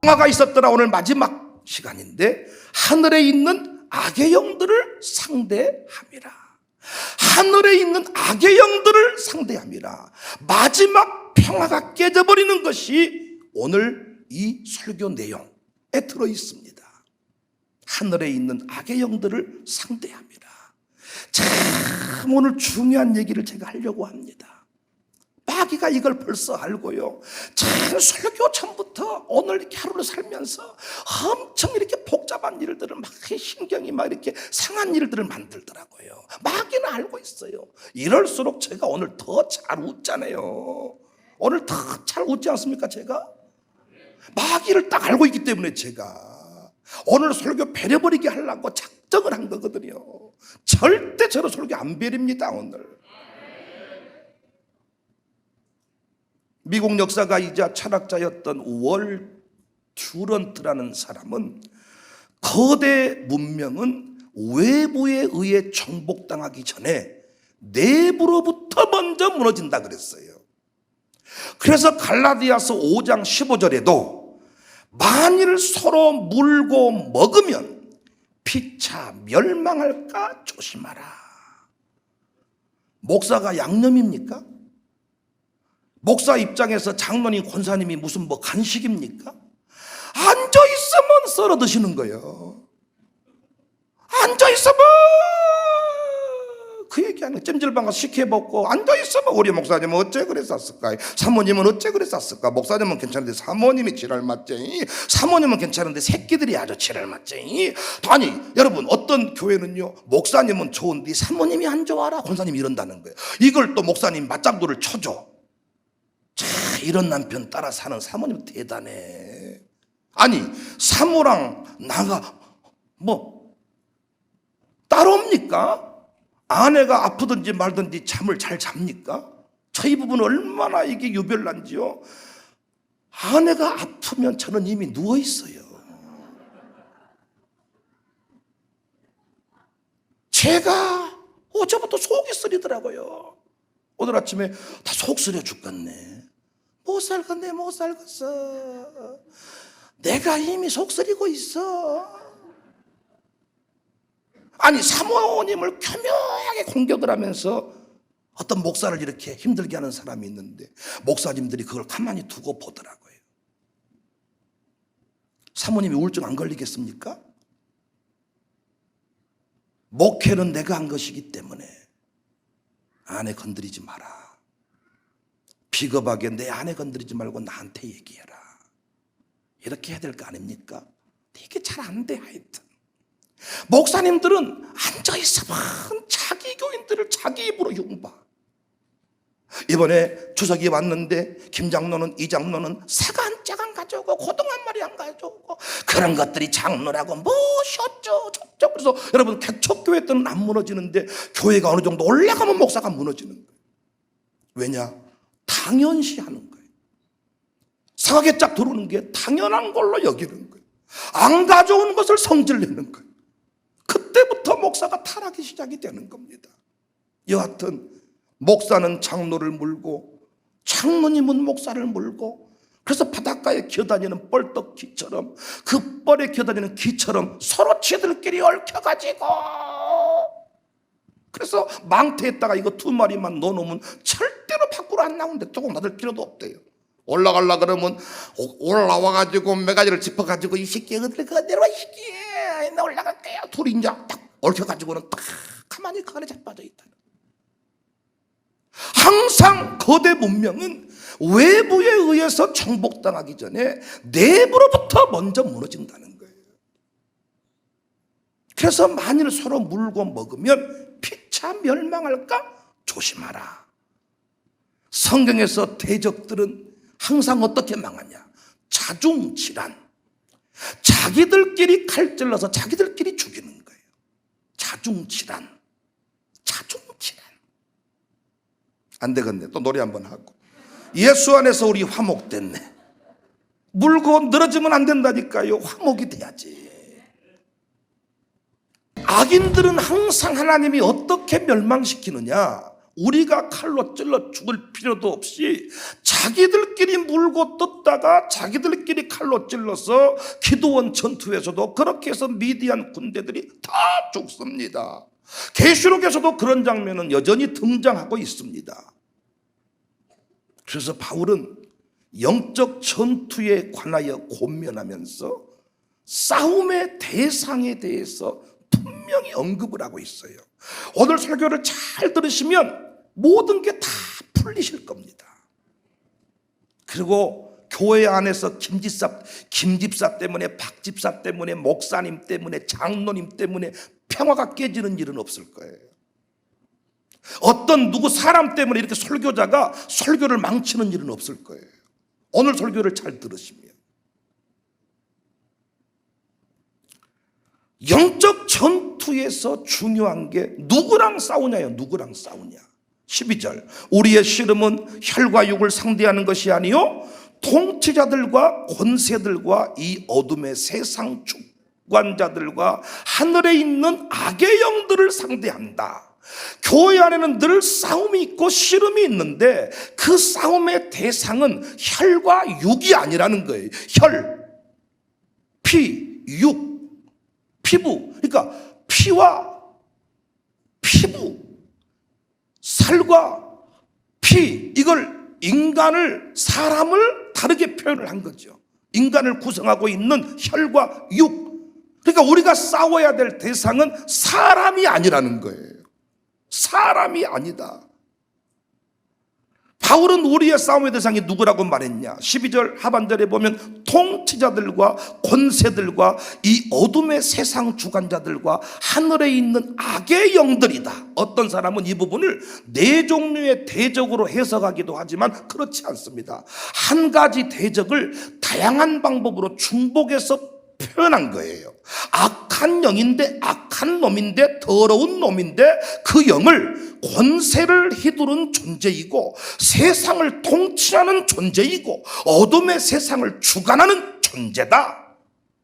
평화가 있었더라. 오늘 마지막 시간인데 하늘에 있는 악의 영들을 상대함이라. 하늘에 있는 악의 영들을 상대함이라. 마지막 평화가 깨져버리는 것이 오늘 이 설교 내용에 들어있습니다. 하늘에 있는 악의 영들을 상대합니다. 참 오늘 중요한 얘기를 제가 하려고 합니다. 마귀가 이걸 벌써 알고요. 참 설교 전부터 오늘 이렇게 하루를 살면서 엄청 이렇게 복잡한 일들을 막 신경이 막 이렇게 상한 일들을 만들더라고요. 마귀는 알고 있어요. 이럴수록 제가 오늘 더 잘 웃잖아요. 오늘 더 잘 웃지 않습니까 제가? 마귀를 딱 알고 있기 때문에 제가 오늘 설교 배려버리게 하려고 작정을 한 거거든요. 절대 저런 설교 안 배립니다 오늘. 미국 역사가이자 철학자였던 월 듀런트라는 사람은 거대 문명은 외부에 의해 정복당하기 전에 내부로부터 먼저 무너진다 그랬어요. 그래서 갈라디아서 5장 15절에도 만일 서로 물고 먹으면 피차 멸망할까 조심하라. 목사가 양념입니까? 목사 입장에서 장로님, 권사님이 무슨 뭐 간식입니까? 앉아있으면 썰어 드시는 거예요. 앉아있으면 그 얘기하는 거예요. 찜질방 가서 식혜 먹고 앉아있으면 우리 목사님은 어째 그랬었을까? 사모님은 어째 그랬었을까? 목사님은 괜찮은데 사모님이 지랄 맞지? 사모님은 괜찮은데 새끼들이 아주 지랄 맞지? 아니 여러분 어떤 교회는요 목사님은 좋은데 사모님이 안 좋아라 권사님이 이런다는 거예요. 이걸 또 목사님 맞장구를 쳐줘. 자, 이런 남편 따라 사는 사모님 대단해. 아니 사모랑 나가 뭐 따로입니까? 아내가 아프든지 말든지 잠을 잘 잡니까? 저희 부부는 얼마나 이게 유별난지요. 아내가 아프면 저는 이미 누워 있어요. 제가 어제부터 속이 쓰리더라고요. 오늘 아침에 다 속 쓰려 죽겠네. 못 살겠네 못 살겠어. 내가 이미 속 쓰리고 있어. 아니 사모님을 교묘하게 공격을 하면서 어떤 목사를 이렇게 힘들게 하는 사람이 있는데 목사님들이 그걸 가만히 두고 보더라고요. 사모님이 우울증 안 걸리겠습니까? 목회는 내가 한 것이기 때문에 아내 건드리지 마라. 비겁하게 내 아내 건드리지 말고 나한테 얘기해라. 이렇게 해야 될 거 아닙니까? 이게 잘 안 돼 하여튼. 목사님들은 앉아있으면 자기 교인들을 자기 입으로 흉봐. 이번에 추석이 왔는데 김 장로는 이 장로는 사과 한 짝 안 가져오고 고등 한 마리 안 가져오고 그런 것들이 장로라고 뭐셨죠 저죠. 그래서 여러분 개척교회 때는 안 무너지는데 교회가 어느 정도 올라가면 목사가 무너지는 거예요. 왜냐? 당연시하는 거예요. 사과에 짝 들어오는 게 당연한 걸로 여기는 거예요. 안 가져오는 것을 성질내는 거예요. 그때부터 목사가 타락이 시작이 되는 겁니다. 여하튼 목사는 장로를 물고 장로님은 목사를 물고 그래서 바닷가에 기어다니는 뻘떡기처럼 그 뻘에 기어다니는 기처럼 서로 지들끼리 얽혀가지고 그래서 망태에다가 이거 2마리만 넣어놓으면 절대로 밖으로 안 나오는데 조금 놔둘 필요도 없대요. 올라가려 그러면 올라와가지고 메가지를 짚어가지고 이 새끼 어딜 내려와 이 새끼 나 올라갈게요. 둘이 이제 딱 얽혀가지고는 딱 가만히 그 안에 자빠져 있다. 항상 거대 문명은 외부에 의해서 정복당하기 전에 내부로부터 먼저 무너진다는 거예요. 그래서 만일 서로 물고 먹으면 피차 멸망할까 조심하라. 성경에서 대적들은 항상 어떻게 망하냐? 자중질환. 자기들끼리 칼질러서 자기들끼리 죽이는 거예요. 자중질환. 자중질환. 안 되겠네. 또 노래 한번 하고. 예수 안에서 우리 화목됐네. 물고 늘어지면 안 된다니까요. 화목이 돼야지. 악인들은 항상 하나님이 어떻게 멸망시키느냐? 우리가 칼로 찔러 죽을 필요도 없이 자기들끼리 물고 뜯다가 자기들끼리 칼로 찔러서 기드온 전투에서도 그렇게 해서 미디안 군대들이 다 죽습니다. 계시록에서도 그런 장면은 여전히 등장하고 있습니다. 그래서 바울은 영적 전투에 관하여 권면하면서 싸움의 대상에 대해서 분명히 언급을 하고 있어요. 오늘 설교를 잘 들으시면 모든 게 다 풀리실 겁니다. 그리고 교회 안에서 김집사 때문에, 박집사 때문에, 목사님 때문에, 장로님 때문에 평화가 깨지는 일은 없을 거예요. 어떤 누구 사람 때문에 이렇게 설교자가 설교를 망치는 일은 없을 거예요. 오늘 설교를 잘 들으시면. 영적 전투에서 중요한 게 누구랑 싸우냐요? 누구랑 싸우냐? 12절, 우리의 씨름은 혈과 육을 상대하는 것이 아니요 통치자들과 권세들과 이 어둠의 세상 주관자들과 하늘에 있는 악의 영들을 상대한다. 교회 안에는 늘 싸움이 있고 씨름이 있는데 그 싸움의 대상은 혈과 육이 아니라는 거예요. 혈, 피, 육, 피부. 그러니까 피와 피부, 살과 피, 이걸 인간을, 사람을 다르게 표현을 한 거죠. 인간을 구성하고 있는 혈과 육. 그러니까 우리가 싸워야 될 대상은 사람이 아니라는 거예요. 사람이 아니다. 바울은 우리의 싸움의 대상이 누구라고 말했냐? 12절 하반절에 보면 통치자들과 권세들과 이 어둠의 세상 주관자들과 하늘에 있는 악의 영들이다. 어떤 사람은 이 부분을 네 종류의 대적으로 해석하기도 하지만 그렇지 않습니다. 한 가지 대적을 다양한 방법으로 중복해서 표현한 거예요. 악한 영인데, 악한 놈인데, 더러운 놈인데 그 영을 권세를 휘두른 존재이고 세상을 통치하는 존재이고 어둠의 세상을 주관하는 존재다.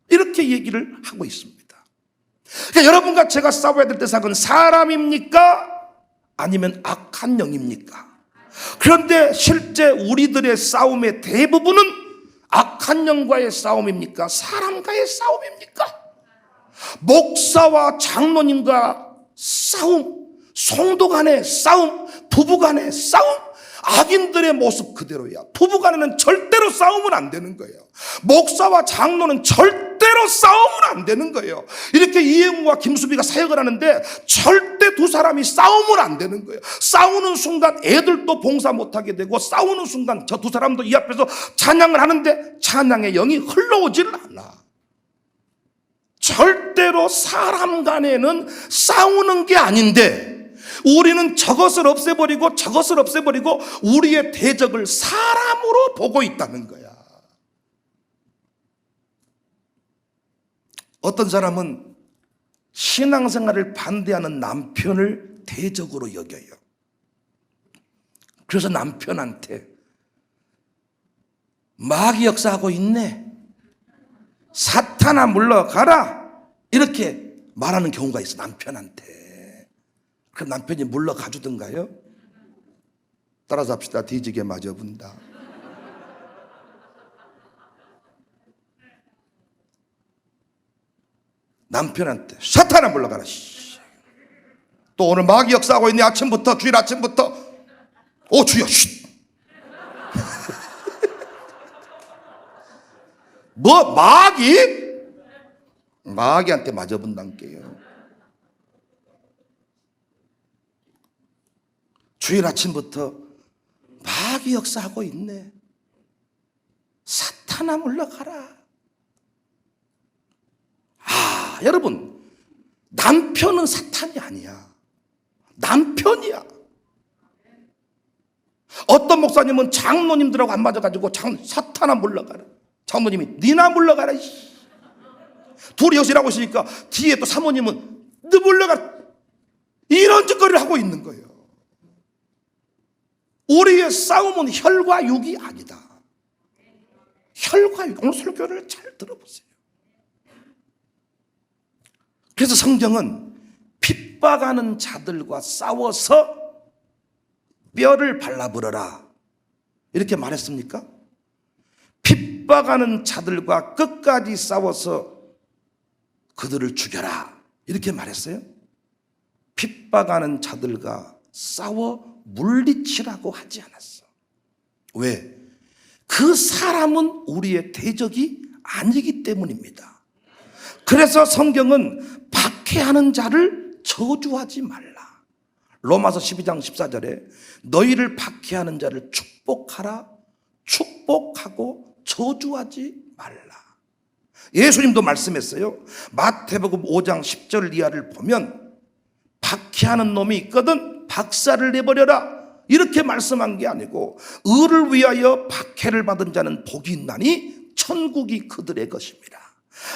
이렇게 얘기를 하고 있습니다. 그러니까 여러분과 제가 싸워야 될 대상은 사람입니까? 아니면 악한 영입니까? 그런데 실제 우리들의 싸움의 대부분은 악한 영과의 싸움입니까? 사람과의 싸움입니까? 목사와 장로님과 싸움, 성도 간의 싸움, 부부 간의 싸움, 악인들의 모습 그대로야. 부부 간에는 절대로 싸우면 안 되는 거예요. 목사와 장로는 절대로 싸우면 안 되는 거예요. 이렇게 이혜웅과 김수비가 사역을 하는데 절대 두 사람이 싸우면 안 되는 거예요. 싸우는 순간 애들도 봉사 못하게 되고 싸우는 순간 저 두 사람도 이 앞에서 찬양을 하는데 찬양의 영이 흘러오질 않아. 절대로 사람 간에는 싸우는 게 아닌데 우리는 저것을 없애버리고 저것을 없애버리고 우리의 대적을 사람으로 보고 있다는 거야. 어떤 사람은 신앙생활을 반대하는 남편을 대적으로 여겨요. 그래서 남편한테 마귀 역사하고 있네, 사탄아 물러가라, 이렇게 말하는 경우가 있어. 남편한테. 그럼 남편이 물러가 주던가요? 따라서 합시다. 뒤지게 맞아본다. 남편한테 사탄아 물러가라. 또 오늘 마귀 역사하고 있네. 아침부터, 주일 아침부터. 오 주여 쉿. 뭐 마귀? 마귀한테 맞아본다니까요. 주일 아침부터 마귀 역사하고 있네. 사탄아 물러가라. 아, 여러분, 남편은 사탄이 아니야. 남편이야. 어떤 목사님은 장로님들하고 안 맞아가지고 사탄아 물러가라. 장로님이 니나 물러가라. 둘이 여실하고 있으니까 뒤에 또 사모님은 너 물러가라. 이런 짓거리를 하고 있는 거예요. 우리의 싸움은 혈과 육이 아니다. 혈과 육. 오늘 설교를 잘 들어보세요. 그래서 성경은 핍박하는 자들과 싸워서 뼈를 발라버려라 이렇게 말했습니까? 핍박하는 자들과 끝까지 싸워서 그들을 죽여라 이렇게 말했어요? 핍박하는 자들과 싸워 물리치라고 하지 않았어. 왜? 그 사람은 우리의 대적이 아니기 때문입니다. 그래서 성경은 박해하는 자를 저주하지 말라. 로마서 12장 14절에 너희를 박해하는 자를 축복하라. 축복하고 저주하지 말라. 예수님도 말씀했어요. 마태복음 5장 10절 이하를 보면 박해하는 놈이 있거든 박살을 내버려라 이렇게 말씀한 게 아니고 의를 위하여 박해를 받은 자는 복이 있나니 천국이 그들의 것입니다.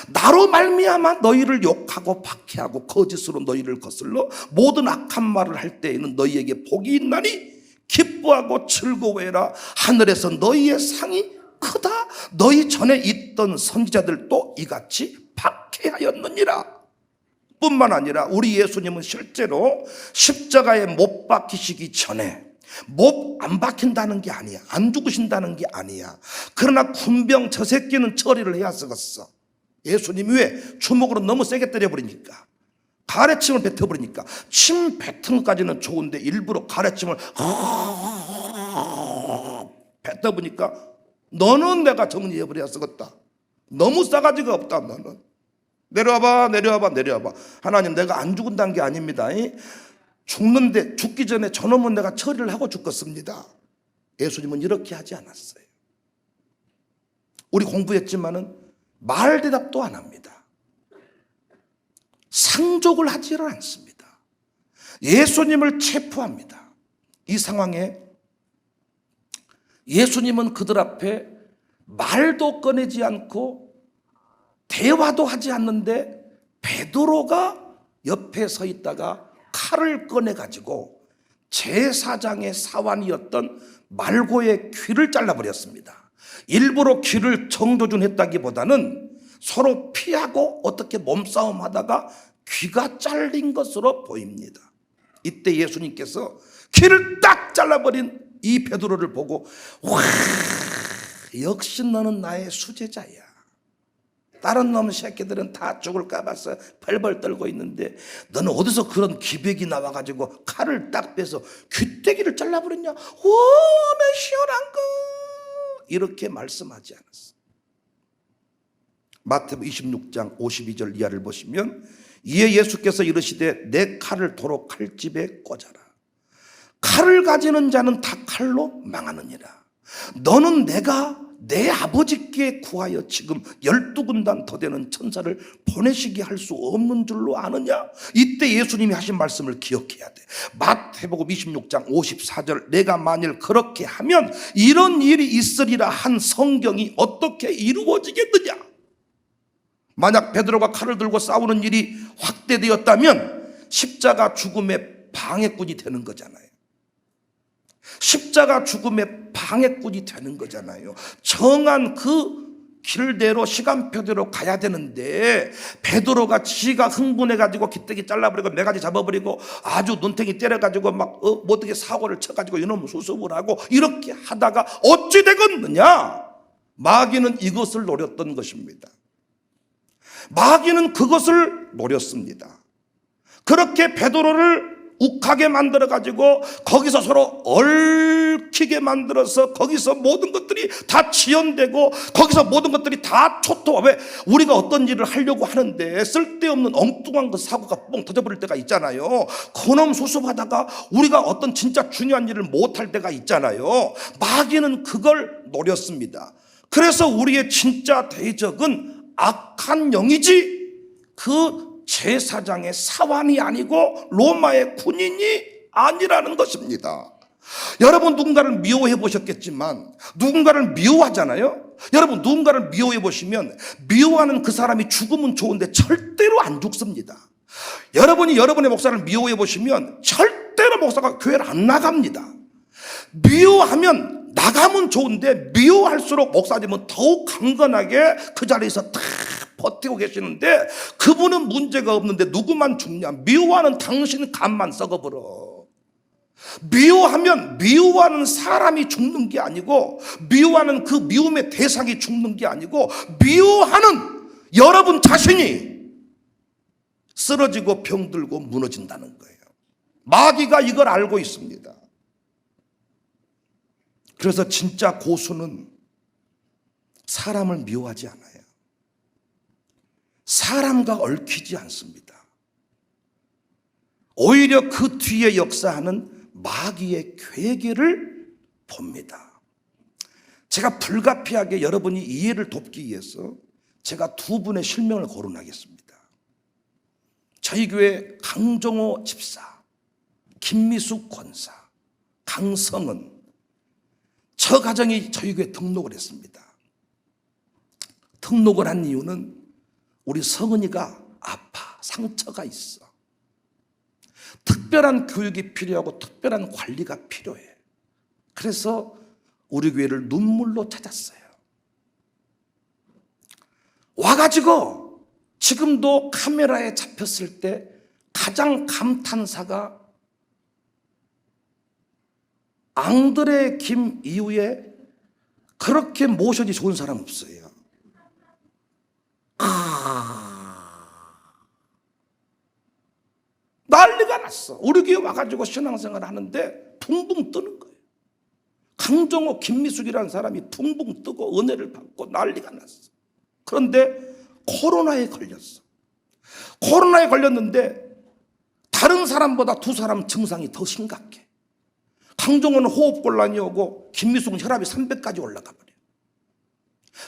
나로 말미암아 너희를 욕하고 박해하고 거짓으로 너희를 거슬러 모든 악한 말을 할 때에는 너희에게 복이 있나니 기뻐하고 즐거워해라. 하늘에서 너희의 상이 크다. 너희 전에 있던 선지자들도 이같이 박해하였느니라. 뿐만 아니라 우리 예수님은 실제로 십자가에 못 박히시기 전에 못 안 박힌다는 게 아니야. 안 죽으신다는 게 아니야. 그러나 군병 저 새끼는 처리를 해야 쓰겠어. 예수님이 왜? 주먹으로 너무 세게 때려버리니까, 가래침을 뱉어버리니까. 침 뱉은 것까지는 좋은데 일부러 가래침을 뱉어보니까 너는 내가 정리해버려야 쓰겠다. 너무 싸가지가 없다. 너는 내려와봐 내려와봐 내려와봐. 하나님 내가 안 죽은다는 게 아닙니다. 죽는데 죽기 전에 저놈은 내가 처리를 하고 죽겠습니다. 예수님은 이렇게 하지 않았어요. 우리 공부했지만은 말 대답도 안 합니다. 상족을 하지를 않습니다. 예수님을 체포합니다. 이 상황에 예수님은 그들 앞에 말도 꺼내지 않고 대화도 하지 않는데 베드로가 옆에 서 있다가 칼을 꺼내가지고 제사장의 사환이었던 말고의 귀를 잘라버렸습니다. 일부러 귀를 정조준했다기보다는 서로 피하고 어떻게 몸싸움하다가 귀가 잘린 것으로 보입니다. 이때 예수님께서 귀를 딱 잘라버린 이 베드로를 보고 와, 역시 너는 나의 수제자야. 다른 놈 새끼들은 다 죽을까 봐서 벌벌 떨고 있는데 너는 어디서 그런 기백이 나와가지고 칼을 딱 빼서 귀때기를 잘라버렸냐? 오, 시원한 거. 이렇게 말씀하지 않았어. 마태복음 26장 52절 이하를 보시면 이에 예수께서 이르시되 내 칼을 도로 칼집에 꽂아라. 칼을 가지는 자는 다 칼로 망하느니라. 너는 내가 내 아버지께 구하여 지금 12군단 더 되는 천사를 보내시게 할 수 없는 줄로 아느냐? 이때 예수님이 하신 말씀을 기억해야 돼. 마태복음 26장 54절 내가 만일 그렇게 하면 이런 일이 있으리라 한 성경이 어떻게 이루어지겠느냐? 만약 베드로가 칼을 들고 싸우는 일이 확대되었다면 십자가 죽음의 방해꾼이 되는 거잖아요. 십자가 죽음의 방해꾼이 되는 거잖아요. 정한 그 길대로 시간표대로 가야 되는데 베드로가 지가 흥분해가지고 기대기 잘라버리고 매가지 잡아버리고 아주 눈탱이 때려가지고 막 어떻게 사고를 쳐가지고 이놈 수습을 하고 이렇게 하다가 어찌 되겠느냐? 마귀는 이것을 노렸던 것입니다. 마귀는 그것을 노렸습니다. 그렇게 베드로를 욱하게 만들어가지고 거기서 서로 얽히게 만들어서 거기서 모든 것들이 다 지연되고 거기서 모든 것들이 다 초토화. 왜? 우리가 어떤 일을 하려고 하는데 쓸데없는 엉뚱한 그 사고가 뻥 터져버릴 때가 있잖아요. 그놈 수습하다가 우리가 어떤 진짜 중요한 일을 못할 때가 있잖아요. 마귀는 그걸 노렸습니다. 그래서 우리의 진짜 대적은 악한 영이지 그 제사장의 사환이 아니고 로마의 군인이 아니라는 것입니다. 여러분 누군가를 미워해 보셨겠지만 누군가를 미워하잖아요. 여러분 누군가를 미워해 보시면 미워하는 그 사람이 죽으면 좋은데 절대로 안 죽습니다. 여러분이 여러분의 목사를 미워해 보시면 절대로 목사가 교회를 안 나갑니다. 미워하면 나가면 좋은데 미워할수록 목사님은 더욱 강건하게 그 자리에서 다 버티고 계시는데 그분은 문제가 없는데 누구만 죽냐? 미워하는 당신 간만 썩어버려. 미워하면 미워하는 사람이 죽는 게 아니고, 미워하는 그 미움의 대상이 죽는 게 아니고, 미워하는 여러분 자신이 쓰러지고 병들고 무너진다는 거예요. 마귀가 이걸 알고 있습니다. 그래서 진짜 고수는 사람을 미워하지 않아요. 사람과 얽히지 않습니다. 오히려 그 뒤에 역사하는 마귀의 괴계를 봅니다. 제가 불가피하게 여러분이 이해를 돕기 위해서 제가 두 분의 실명을 거론하겠습니다. 저희 교회 강정호 집사, 김미숙 권사, 강성은 저 가정이 저희 교회에 등록을 했습니다. 등록을 한 이유는 우리 성은이가 아파, 상처가 있어. 특별한 교육이 필요하고 특별한 관리가 필요해. 그래서 우리 교회를 눈물로 찾았어요. 와가지고 지금도 카메라에 잡혔을 때 가장 감탄사가 앙드레 김 이후에 그렇게 모션이 좋은 사람 없어요. 난리가 났어. 우리 교회 와가지고 신앙생활 하는데 붕붕 뜨는 거예요. 강정호, 김미숙이라는 사람이 붕붕 뜨고 은혜를 받고 난리가 났어. 그런데 코로나에 걸렸어. 코로나에 걸렸는데 다른 사람보다 두 사람 증상이 더 심각해. 강정호는 호흡곤란이 오고 김미숙은 혈압이 300까지 올라가 버려.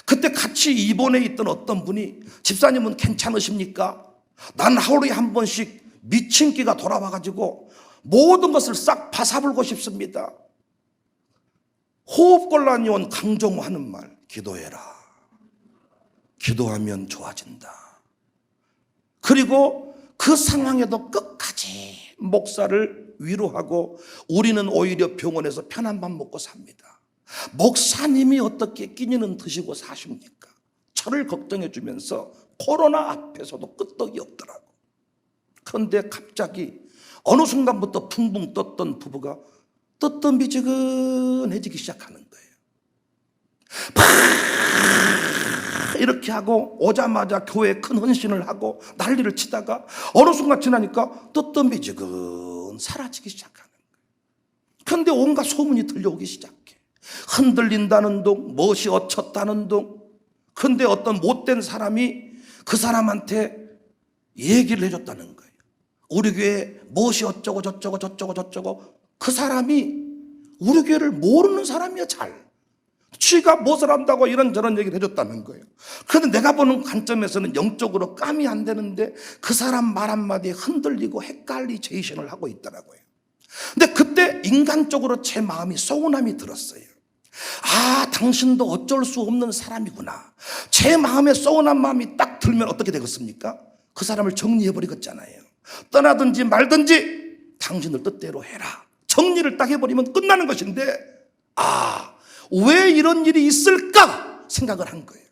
그때 같이 입원해 있던 어떤 분이 집사님은 괜찮으십니까? 난 하루에 한 번씩 미친 끼가 돌아와가지고 모든 것을 싹 바사불고 싶습니다. 호흡곤란이 온 강정호 하는 말, 기도해라. 기도하면 좋아진다. 그리고 그 상황에도 끝까지 목사를 위로하고 우리는 오히려 병원에서 편한 밥 먹고 삽니다. 목사님이 어떻게 끼니는 드시고 사십니까? 저를 걱정해 주면서 코로나 앞에서도 끄떡이 없더라고. 그런데 갑자기 어느 순간부터 붕붕 떴던 부부가 뜨뜻미지근해지기 시작하는 거예요. 이렇게 하고 오자마자 교회에 큰 헌신을 하고 난리를 치다가 어느 순간 지나니까 뜨뜻미지근 사라지기 시작하는 거예요. 그런데 온갖 소문이 들려오기 시작해. 흔들린다는 둥, 멋이 어쳤다는 둥. 그런데 어떤 못된 사람이 그 사람한테 얘기를 해줬다는 거예요. 우리 교회 멋이 어쩌고 저쩌고 저쩌고 저쩌고. 그 사람이 우리 교회를 모르는 사람이야. 잘 지가 무엇을 한다고 이런저런 얘기를 해줬다는 거예요. 그런데 내가 보는 관점에서는 영적으로 감이 안 되는데 그 사람 말 한마디에 흔들리고 헷갈리제이션을 하고 있더라고요. 근데 그때 인간적으로 제 마음이 서운함이 들었어요. 아, 당신도 어쩔 수 없는 사람이구나. 제 마음에 서운한 마음이 딱 들면 어떻게 되겠습니까? 그 사람을 정리해버리겠잖아요. 떠나든지 말든지 당신들 뜻대로 해라. 정리를 딱 해버리면 끝나는 것인데, 아, 왜 이런 일이 있을까 생각을 한 거예요.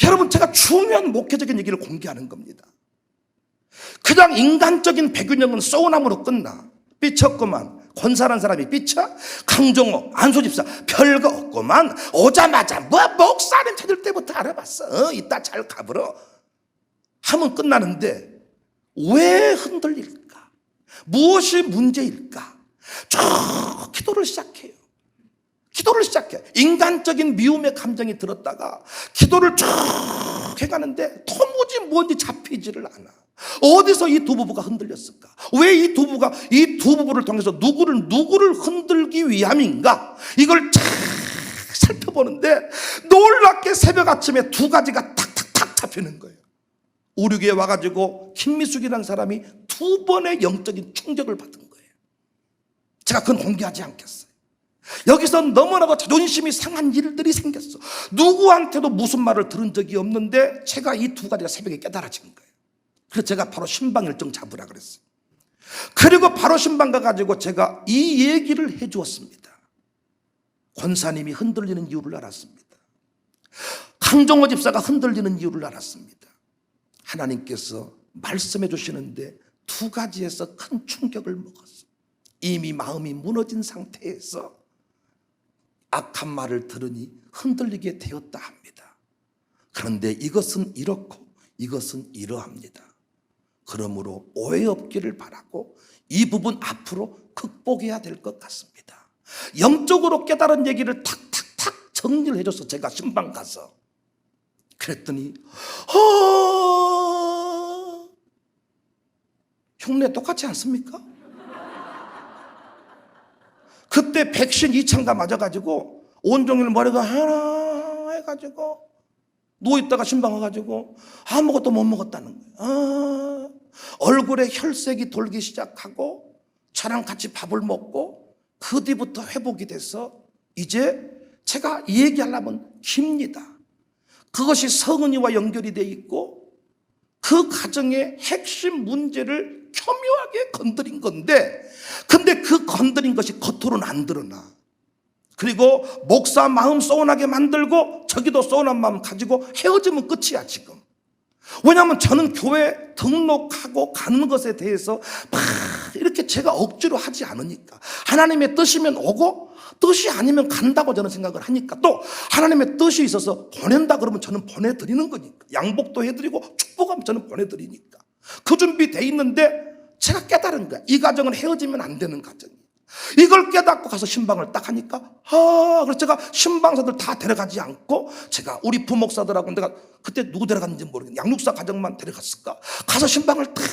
여러분, 제가 중요한 목회적인 얘기를 공개하는 겁니다. 그냥 인간적인 배균형은 서운함으로 끝나. 삐쳤구만. 권사란 사람이 삐쳐? 강정호, 안소집사 별거 없구만. 오자마자 뭐 목사님 찾을 때부터 알아봤어. 이따 잘 가보러 하면 끝나는데 왜 흔들릴까? 무엇이 문제일까? 쭉 기도를 시작해요. 기도를 시작해. 인간적인 미움의 감정이 들었다가 기도를 쭉 해가는데 도무지 뭔지 잡히지를 않아. 어디서 이 두 부부가 흔들렸을까? 왜 이 두 부부를 통해서 누구를 흔들기 위함인가? 이걸 쫙 살펴보는데 놀랍게 새벽 아침에 두 가지가 탁탁탁 잡히는 거예요. 우리 교회에 와가지고 김미숙이라는 사람이 두 번의 영적인 충격을 받은 거예요. 제가 그건 공개하지 않겠어요. 여기서 너무나도 자존심이 상한 일들이 생겼어. 누구한테도 무슨 말을 들은 적이 없는데 제가 이 두 가지가 새벽에 깨달아진 거예요. 그래서 제가 바로 신방일정 잡으라 그랬어요. 그리고 바로 신방 가가지고 제가 이 얘기를 해주었습니다. 권사님이 흔들리는 이유를 알았습니다. 강정호 집사가 흔들리는 이유를 알았습니다. 하나님께서 말씀해 주시는데 두 가지에서 큰 충격을 먹었어요. 이미 마음이 무너진 상태에서 악한 말을 들으니 흔들리게 되었다 합니다. 그런데 이것은 이렇고 이것은 이러합니다. 그러므로 오해 없기를 바라고 이 부분 앞으로 극복해야 될 것 같습니다. 영적으로 깨달은 얘기를 탁탁탁 정리를 해줘서 제가 신방 가서 그랬더니 흉내 똑같지 않습니까? 그때 백신 2차가 맞아가지고 온종일 머리가 하나 해가지고 누워있다가 신방 와가지고 아무것도 못 먹었다는 거예요. 얼굴에 혈색이 돌기 시작하고 저랑 같이 밥을 먹고 그 뒤부터 회복이 돼서 이제 제가 이 얘기하려면 깁니다. 그것이 성은이와 연결이 돼 있고 그 가정의 핵심 문제를 교묘하게 건드린 건데, 근데 그 건드린 것이 겉으로는 안 드러나. 그리고 목사 마음 소원하게 만들고 저기도 소원한 마음 가지고 헤어지면 끝이야 지금. 왜냐하면 저는 교회 등록하고 가는 것에 대해서 막 이렇게 제가 억지로 하지 않으니까. 하나님의 뜻이면 오고 뜻이 아니면 간다고 저는 생각을 하니까, 또 하나님의 뜻이 있어서 보낸다 그러면 저는 보내드리는 거니까. 양복도 해드리고 축복하면 저는 보내드리니까. 그 준비돼 있는데 제가 깨달은 거야. 이 가정은 헤어지면 안 되는 가정이에요. 이걸 깨닫고 가서 신방을 딱 하니까 그래서 제가 신방사들 다 데려가지 않고 제가 우리 부목사들하고, 내가 그때 누구 데려갔는지 모르겠는데 양육사 가정만 데려갔을까, 가서 신방을 딱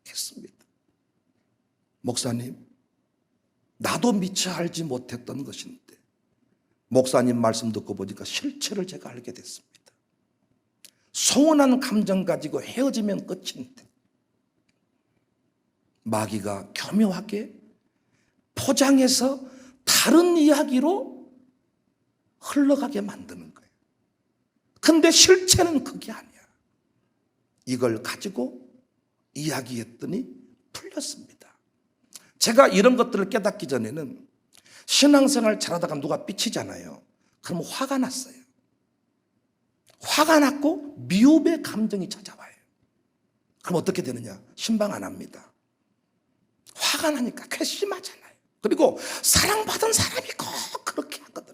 했습니다. 목사님, 나도 미처 알지 못했던 것인데 목사님 말씀 듣고 보니까 실체를 제가 알게 됐습니다. 소원한 감정 가지고 헤어지면 끝인데 마귀가 교묘하게 포장해서 다른 이야기로 흘러가게 만드는 거예요. 근데 실체는 그게 아니야. 이걸 가지고 이야기했더니 풀렸습니다. 제가 이런 것들을 깨닫기 전에는 신앙생활 잘하다가 누가 삐치잖아요. 그러면 화가 났어요. 화가 났고 미움의 감정이 찾아와요. 그럼 어떻게 되느냐? 신방 안 합니다. 화가 나니까 괘씸하잖아요. 그리고 사랑받은 사람이 꼭 그렇게 하거든.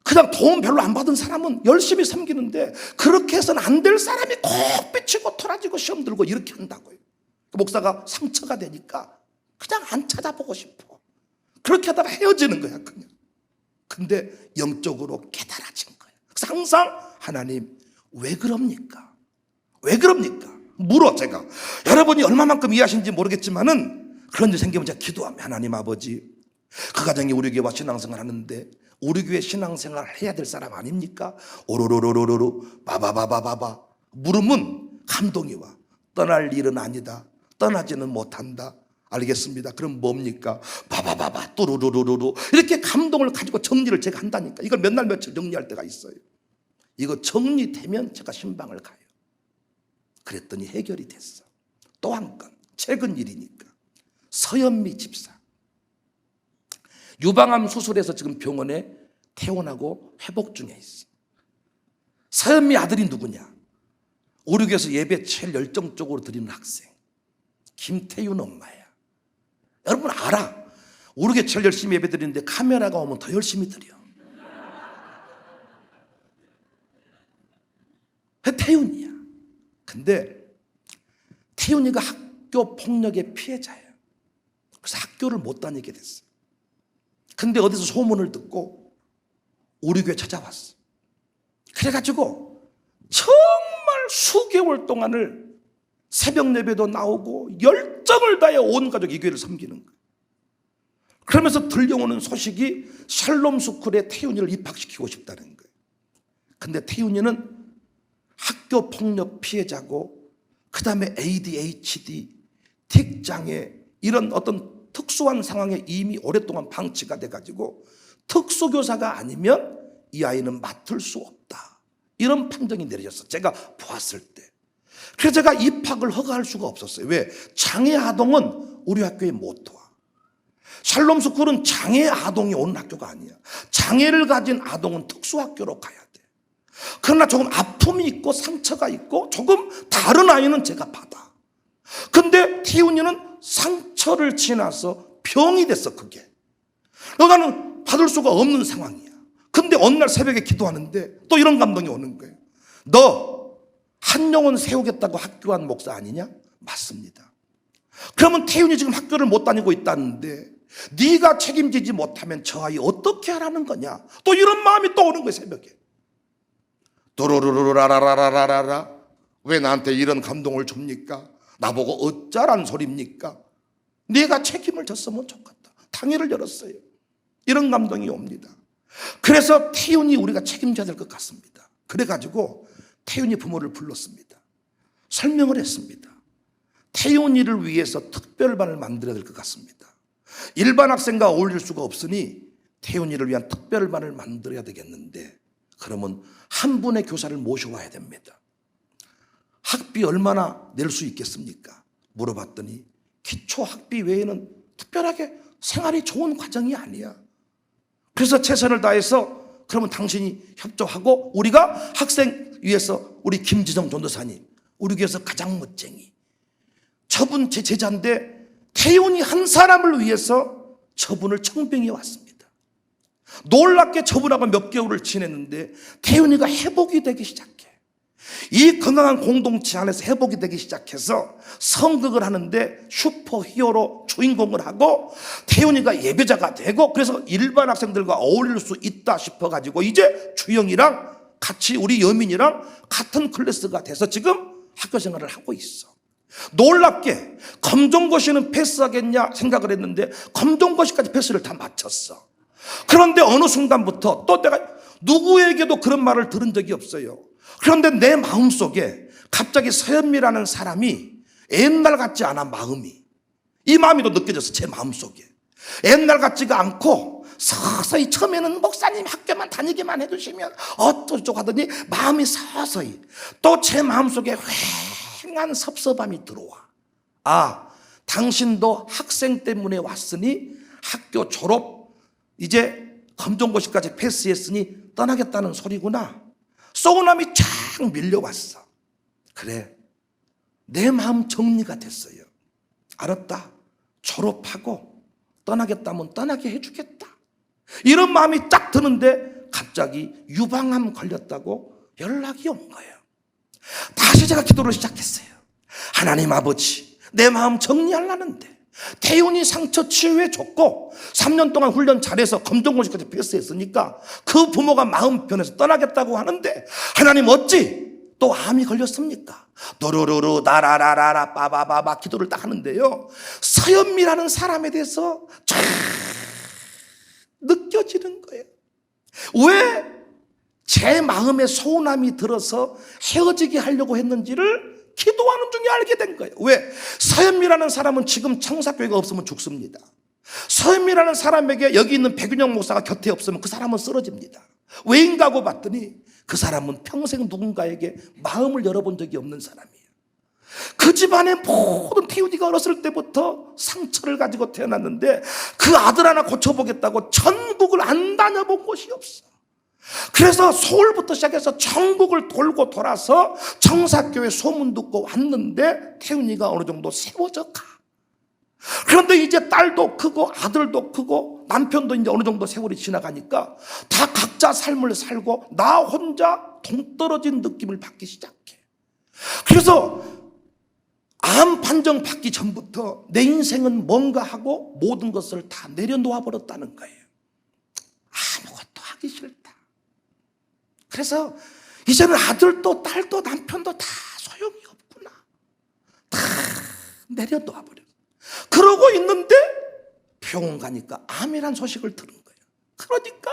그냥 도움 별로 안 받은 사람은 열심히 섬기는데 그렇게 해서는 안 될 사람이 꼭 삐치고 토라지고 시험 들고 이렇게 한다고요. 목사가 상처가 되니까 그냥 안 찾아보고 싶어. 그렇게 하다가 헤어지는 거야 그냥. 근데 영적으로 깨달아진 거야. 그래서 항상 하나님 왜 그럽니까? 왜 그럽니까? 물어 제가. 여러분이 얼마만큼 이해하시는지 모르겠지만은 그런 일 생기면 제가 기도하면, 하나님 아버지, 그 가정이 우리 교회와 신앙생활 하는데 우리 교회 신앙생활 해야 될 사람 아닙니까? 오로로로로로 바바바바바바 물으면 감동이 와. 떠날 일은 아니다. 떠나지는 못한다. 알겠습니다. 그럼 뭡니까? 바바바바 또로로로로 이렇게 감동을 가지고 정리를 제가 한다니까. 이걸 몇 날 며칠 정리할 때가 있어요. 이거 정리되면 제가 신방을 가요. 그랬더니 해결이 됐어. 또 한 건 최근 일이니까 서현미 집사 유방암 수술해서 지금 병원에 퇴원하고 회복 중에 있어. 서현미 아들이 누구냐? 우리 교회에서 예배 제일 열정적으로 드리는 학생 김태윤 엄마야. 여러분 알아. 우리 교회 제일 열심히 예배 드리는데 카메라가 오면 더 열심히 드려. 태윤이야. 근데 태윤이가 학교 폭력의 피해자예요. 그래서 학교를 못 다니게 됐어요. 근데 어디서 소문을 듣고 우리 교회 찾아왔어. 그래가지고 정말 수개월 동안을 새벽 예배도 나오고 열정을 다해 온 가족 이 교회를 섬기는 거예요. 그러면서 들려오는 소식이 샬롬 스쿨에 태윤이를 입학시키고 싶다는 거예요. 근데 태윤이는 학교 폭력 피해자고 그 다음에 ADHD, 틱장애 이런 어떤 특수한 상황에 이미 오랫동안 방치가 돼가지고 특수교사가 아니면 이 아이는 맡을 수 없다. 이런 판정이 내려졌어. 제가 보았을 때. 그래서 제가 입학을 허가할 수가 없었어요. 왜? 장애 아동은 우리 학교에 못 도와. 샬롬 스쿨은 장애 아동이 오는 학교가 아니야. 장애를 가진 아동은 특수학교로 가야 돼. 그러나 조금 아픔이 있고 상처가 있고 조금 다른 아이는 제가 받아. 근데 태훈이는 상처를 지나서 병이 됐어. 그게 나는 받을 수가 없는 상황이야. 근데 어느 날 새벽에 기도하는데 또 이런 감동이 오는 거예요. 너 한 영혼 세우겠다고 학교한 목사 아니냐? 맞습니다. 그러면 태윤이 지금 학교를 못 다니고 있다는데 네가 책임지지 못하면 저 아이 어떻게 하라는 거냐? 또 이런 마음이 또 오는 거예요. 새벽에 도로로로라라라라라라. 왜 나한테 이런 감동을 줍니까? 나보고 어쩌란 소리입니까? 네가 책임을 졌으면 좋겠다. 당회를 열었어요. 이런 감동이 옵니다. 그래서 태윤이 우리가 책임져야 될 것 같습니다. 그래가지고 태윤이 부모를 불렀습니다. 설명을 했습니다. 태윤이를 위해서 특별반을 만들어야 될 것 같습니다. 일반 학생과 어울릴 수가 없으니 태윤이를 위한 특별반을 만들어야 되겠는데 그러면 한 분의 교사를 모셔와야 됩니다. 학비 얼마나 낼 수 있겠습니까? 물어봤더니 기초 학비 외에는 특별하게 생활이 좋은 과정이 아니야. 그래서 최선을 다해서 그러면 당신이 협조하고 우리가 학생 위해서 우리 김지성 전도사님 우리 교회에서 가장 멋쟁이 저분 제 제자인데 태윤이 한 사람을 위해서 저분을 청빙해 왔습니다. 놀랍게 저분하고 몇 개월을 지냈는데 태윤이가 회복이 되기 시작해. 이 건강한 공동체 안에서 회복이 되기 시작해서 성극을 하는데 슈퍼 히어로 주인공을 하고 태윤이가 예배자가 되고 그래서 일반 학생들과 어울릴 수 있다 싶어가지고 이제 주영이랑 같이 우리 여민이랑 같은 클래스가 돼서 지금 학교 생활을 하고 있어. 놀랍게 검정고시는 패스하겠냐 생각을 했는데 검정고시까지 패스를 다 마쳤어. 그런데 어느 순간부터 또 내가 누구에게도 그런 말을 들은 적이 없어요. 그런데 내 마음속에 갑자기 서현미라는 사람이 옛날 같지 않아. 마음이 이 마음이 또 느껴졌어. 제 마음속에 옛날 같지가 않고 서서히 처음에는 목사님 학교만 다니기만 해주시면 어쩌고 하더니 마음이 서서히 또 제 마음속에 휑한 섭섭함이 들어와. 아, 당신도 학생 때문에 왔으니 학교 졸업 이제 검정고시까지 패스했으니 떠나겠다는 소리구나. 서운함이 쫙 밀려왔어. 그래, 내 마음 정리가 됐어요. 알았다. 졸업하고 떠나겠다면 떠나게 해주겠다. 이런 마음이 딱 드는데 갑자기 유방암 걸렸다고 연락이 온 거예요. 다시 제가 기도를 시작했어요. 하나님 아버지, 내 마음 정리하려는데 태윤이 상처 치유해 줬고 3년 동안 훈련 잘해서 검정고시까지 패스했으니까 그 부모가 마음 변해서 떠나겠다고 하는데 하나님 어찌 또 암이 걸렸습니까? 도로로로 나라라라라 빠바바바 기도를 딱 하는데요, 서현미라는 사람에 대해서 쫙 느껴지는 거예요. 왜 제 마음에 서운함이 들어서 헤어지게 하려고 했는지를 기도하는 중에 알게 된 거예요. 왜? 서현미라는 사람은 지금 청사교회가 없으면 죽습니다. 서현미라는 사람에게 여기 있는 백윤영 목사가 곁에 없으면 그 사람은 쓰러집니다. 왜인가 하고 봤더니 그 사람은 평생 누군가에게 마음을 열어본 적이 없는 사람이에요. 그 집안의 모든 태윤이가 어렸을 때부터 상처를 가지고 태어났는데 그 아들 하나 고쳐보겠다고 전국을 안 다녀본 곳이 없어. 그래서 서울부터 시작해서 전국을 돌고 돌아서 청사교회 소문 듣고 왔는데 태윤이가 어느 정도 세워져 가. 그런데 이제 딸도 크고 아들도 크고 남편도 이제 어느 정도 세월이 지나가니까 다 각자 삶을 살고 나 혼자 동떨어진 느낌을 받기 시작해. 그래서 암 판정 받기 전부터 내 인생은 뭔가 하고 모든 것을 다 내려놓아 버렸다는 거예요. 아무것도 하기 싫다. 그래서 이제는 아들도 딸도 남편도 다 소용이 없구나. 다 내려놓아 버렸어. 그러고 있는데 병원 가니까 암이란 소식을 들은 거예요. 그러니까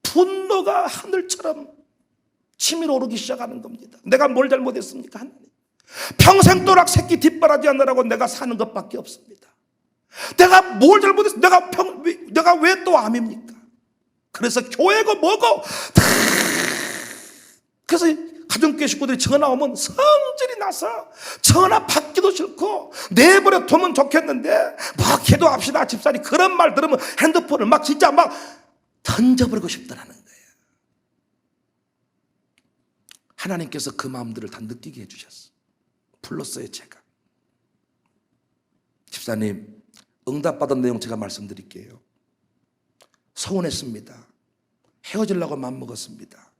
분노가 하늘처럼 치밀어 오르기 시작하는 겁니다. 내가 뭘 잘못했습니까? 하나님, 평생 또락 새끼 뒷바라지 하느라고 내가 사는 것밖에 없습니다. 내가 뭘 잘못했어? 내가 왜 또 암입니까? 그래서 교회고 뭐고 그래서 가정교회 식구들이 전화 오면 성질이 나서 전화 받기도 싫고 내버려 두면 좋겠는데 뭐 기도합시다 집사님 그런 말 들으면 핸드폰을 막 진짜 막 던져버리고 싶더라는 거예요. 하나님께서 그 마음들을 다 느끼게 해주셨어. 불렀어요. 제가 집사님, 응답받은 내용 제가 말씀드릴게요. 서운했습니다. 헤어지려고 마음먹었습니다.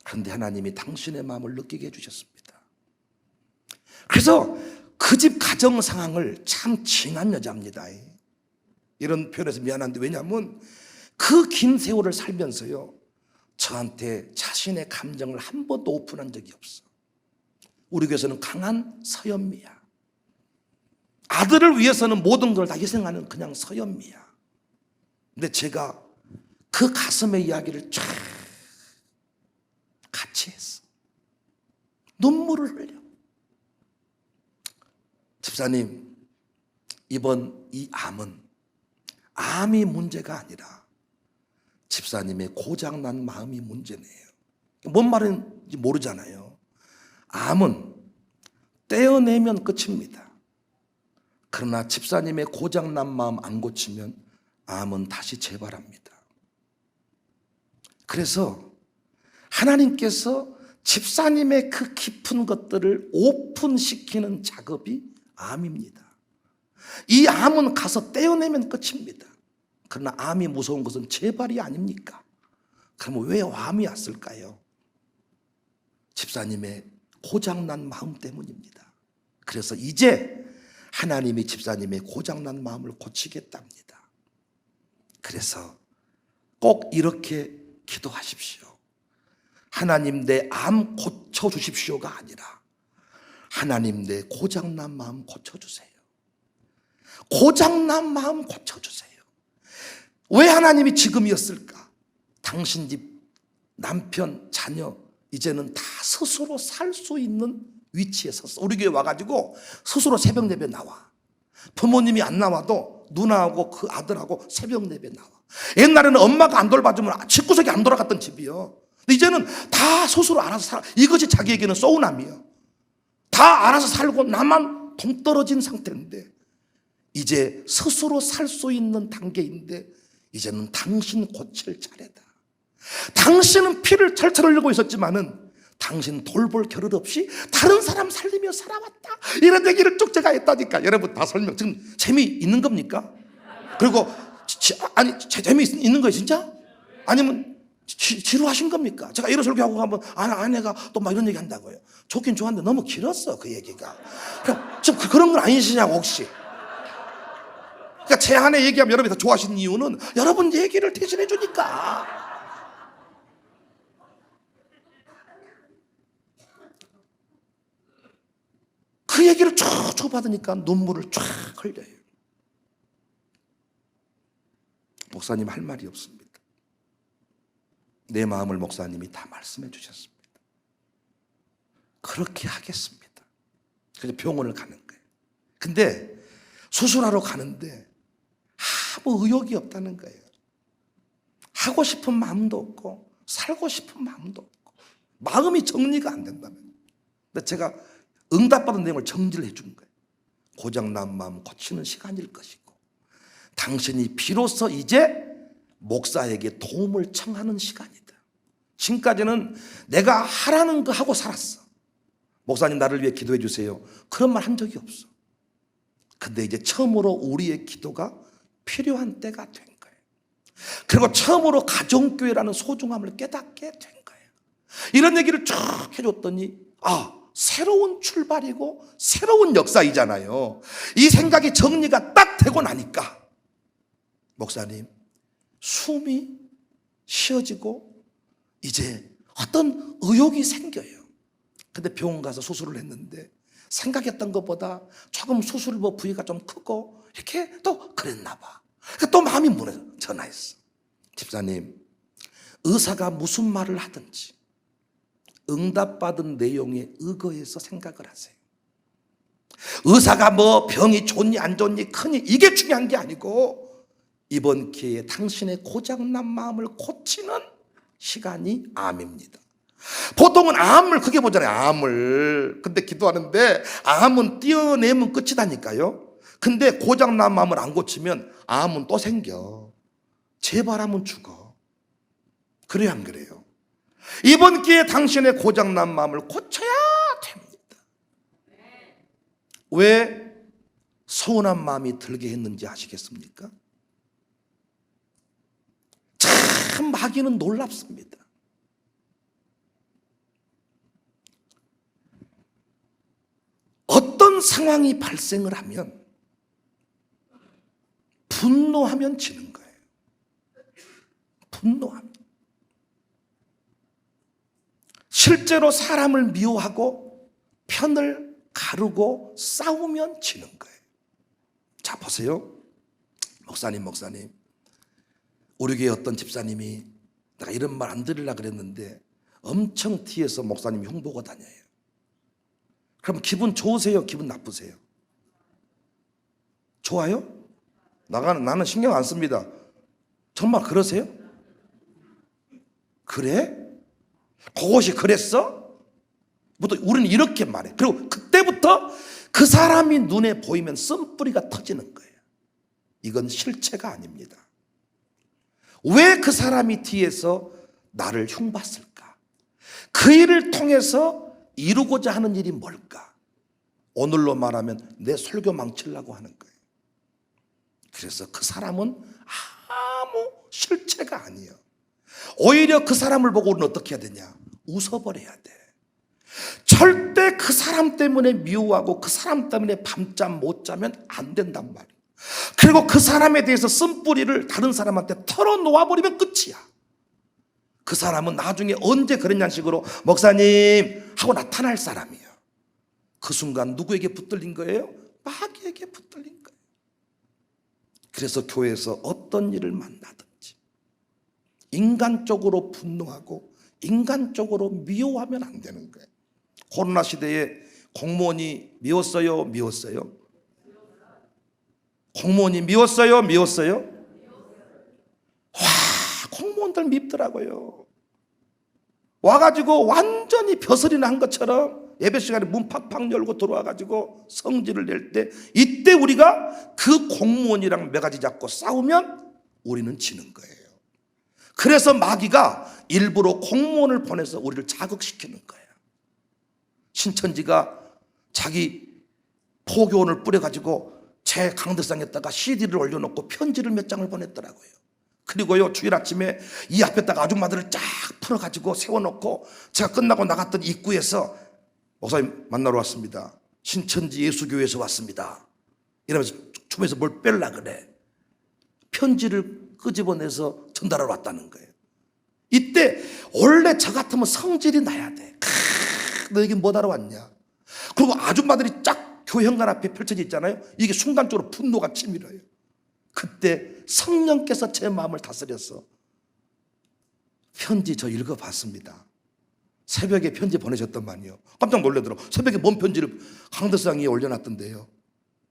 그런데 하나님이 당신의 마음을 느끼게 해주셨습니다. 그래서 그 집 가정 상황을 참 징한 여자입니다. 이런 표현에서 미안한데, 왜냐하면 그 긴 세월을 살면서요, 저한테 자신의 감정을 한 번도 오픈한 적이 없어. 우리 교회에서는 강한 서연미야. 아들을 위해서는 모든 걸 다 희생하는 그냥 서연미야. 근데 제가 그 가슴의 이야기를 쫙 같이 했어. 눈물을 흘려. 집사님, 이번 이 암이 문제가 아니라 집사님의 고장난 마음이 문제네요. 뭔 말인지 모르잖아요. 암은 떼어내면 끝입니다. 그러나 집사님의 고장난 마음 안 고치면 암은 다시 재발합니다. 그래서 하나님께서 집사님의 그 깊은 것들을 오픈시키는 작업이 암입니다. 이 암은 가서 떼어내면 끝입니다. 그러나 암이 무서운 것은 재발이 아닙니까? 그럼 왜 암이 왔을까요? 집사님의 고장난 마음 때문입니다. 그래서 이제 하나님이 집사님의 고장난 마음을 고치겠답니다. 그래서 꼭 이렇게 기도하십시오. 하나님, 내 암 고쳐주십시오가 아니라 하나님, 내 고장난 마음 고쳐주세요. 고장난 마음 고쳐주세요. 왜 하나님이 지금이었을까? 당신 집 남편, 자녀 이제는 다 스스로 살 수 있는 위치에 섰어. 우리 교회 와가지고 스스로 새벽 예배 나와. 부모님이 안 나와도 누나하고 그 아들하고 새벽 예배 나와. 옛날에는 엄마가 안 돌봐주면 집구석이 안 돌아갔던 집이요. 근데 이제는 다 스스로 알아서 살아. 이것이 자기에게는 소운함이요. 다 알아서 살고 나만 동떨어진 상태인데 이제 스스로 살 수 있는 단계인데 이제는 당신 고칠 차례다. 당신은 피를 철철 흘리고 있었지만은 당신 돌볼 겨를 없이 다른 사람 살리며 살아왔다. 이런 얘기를 쭉 제가 했다니까. 여러분 다 설명. 지금 재미있는 겁니까? 그리고 아니 재미있는 거예요 진짜? 아니면 지루하신 겁니까? 제가 이런 설교하고 가면 아내가 또 막 이런 얘기 한다고요. 좋긴 좋았는데 너무 길었어 그 얘기가. 그러니까 지금 그런 건 아니시냐고 혹시. 그러니까 제 아내 얘기하면 여러분이 더 좋아하시는 이유는 여러분 얘기를 대신해 주니까. 그 얘기를 쭉 받으니까 눈물을 쫙 흘려요. 목사님 할 말이 없습니다. 내 마음을 목사님이 다 말씀해 주셨습니다. 그렇게 하겠습니다. 그래서 병원을 가는 거예요. 근데 수술하러 가는데 아무 의욕이 없다는 거예요. 하고 싶은 마음도 없고 살고 싶은 마음도 없고 마음이 정리가 안 된다면. 근데 제가 응답받은 내용을 정리를 해준 거예요. 고장난 마음 고치는 시간일 것이고 당신이 비로소 이제 목사에게 도움을 청하는 시간이다. 지금까지는 내가 하라는 거 하고 살았어. 목사님 나를 위해 기도해 주세요. 그런 말 한 적이 없어. 근데 이제 처음으로 우리의 기도가 필요한 때가 된 거예요. 그리고 처음으로 가정교회라는 소중함을 깨닫게 된 거예요. 이런 얘기를 쭉 해줬더니 새로운 출발이고 새로운 역사이잖아요. 이 생각이 정리가 딱 되고 나니까 목사님 숨이 쉬어지고 이제 어떤 의욕이 생겨요. 근데 병원 가서 수술을 했는데 생각했던 것보다 조금 수술 부위가 좀 크고 이렇게 또 그랬나 봐. 그러니까 또 마음이 무너져. 전화했어. 집사님, 의사가 무슨 말을 하든지 응답받은 내용에 의거해서 생각을 하세요. 의사가 뭐 병이 좋니 안 좋니 크니 이게 중요한 게 아니고 이번 기회에 당신의 고장난 마음을 고치는 시간이 암입니다. 보통은 암을 크게 보잖아요. 암을. 근데 기도하는데 암은 띄어내면 끝이다니까요. 근데 고장난 마음을 안 고치면 암은 또 생겨. 재발하면 죽어. 그래요 안 그래요? 이번 기회에 당신의 고장난 마음을 고쳐야 됩니다. 왜? 서운한 마음이 들게 했는지 아시겠습니까? 참 마귀는 놀랍습니다. 어떤 상황이 발생을 하면 분노하면 지는 거예요. 분노하면. 실제로 사람을 미워하고 편을 가르고 싸우면 지는 거예요. 자, 보세요. 목사님 우리 교회 어떤 집사님이, 내가 이런 말 안 드리려고 그랬는데 엄청 뒤에서 목사님이 흉보고 다녀요. 그럼 기분 좋으세요? 기분 나쁘세요? 좋아요? 나는 신경 안 씁니다. 정말 그러세요? 그래? 그것이 그랬어? 우리는 이렇게 말해. 그리고 그때부터 그 사람이 눈에 보이면 쓴뿌리가 터지는 거예요. 이건 실체가 아닙니다. 왜 그 사람이 뒤에서 나를 흉봤을까? 그 일을 통해서 이루고자 하는 일이 뭘까? 오늘로 말하면 내 설교 망치려고 하는 거예요. 그래서 그 사람은 아무 실체가 아니에요. 오히려 그 사람을 보고 우리는 어떻게 해야 되냐? 웃어버려야 돼. 절대 그 사람 때문에 미워하고 그 사람 때문에 밤잠 못 자면 안 된단 말이에요. 그리고 그 사람에 대해서 쓴뿌리를 다른 사람한테 털어놓아버리면 끝이야. 그 사람은 나중에 언제 그랬냐는 식으로 목사님 하고 나타날 사람이에요. 그 순간 누구에게 붙들린 거예요? 마귀에게 붙들린 거예요. 그래서 교회에서 어떤 일을 만나든지 인간적으로 분노하고 인간적으로 미워하면 안 되는 거예요. 코로나 시대에 공무원이 미웠어요? 공무원이 미웠어요? 와, 공무원들 밉더라고요. 와가지고 완전히 벼슬이 난 것처럼 예배 시간에 문 팍팍 열고 들어와가지고 성질을 낼 때, 이때 우리가 그 공무원이랑 매가지 잡고 싸우면 우리는 지는 거예요. 그래서 마귀가 일부러 공무원을 보내서 우리를 자극시키는 거예요. 신천지가 자기 포교원을 뿌려가지고 제 강대상에다가 CD를 올려놓고 편지를 몇 장을 보냈더라고요. 그리고요, 주일 아침에 이 앞에다가 아줌마들을 쫙 풀어가지고 세워놓고 제가 끝나고 나갔던 입구에서 목사님 만나러 왔습니다. 신천지 예수교회에서 왔습니다. 이러면서 춤에서 뭘 뺄라 그래. 편지를 끄집어내서 전달하러 왔다는 거예요. 이때 원래 저 같으면 성질이 나야 돼. 너 여기 뭐 하러 왔냐. 그리고 아줌마들이 쫙 교회 현관 앞에 펼쳐져 있잖아요. 이게 순간적으로 분노가 치밀어요. 그때 성령께서 제 마음을 다스려서 편지 저 읽어봤습니다. 새벽에 편지 보내셨더만요. 깜짝 놀라더라. 새벽에 뭔 편지를 강대상 위에 올려놨던데요.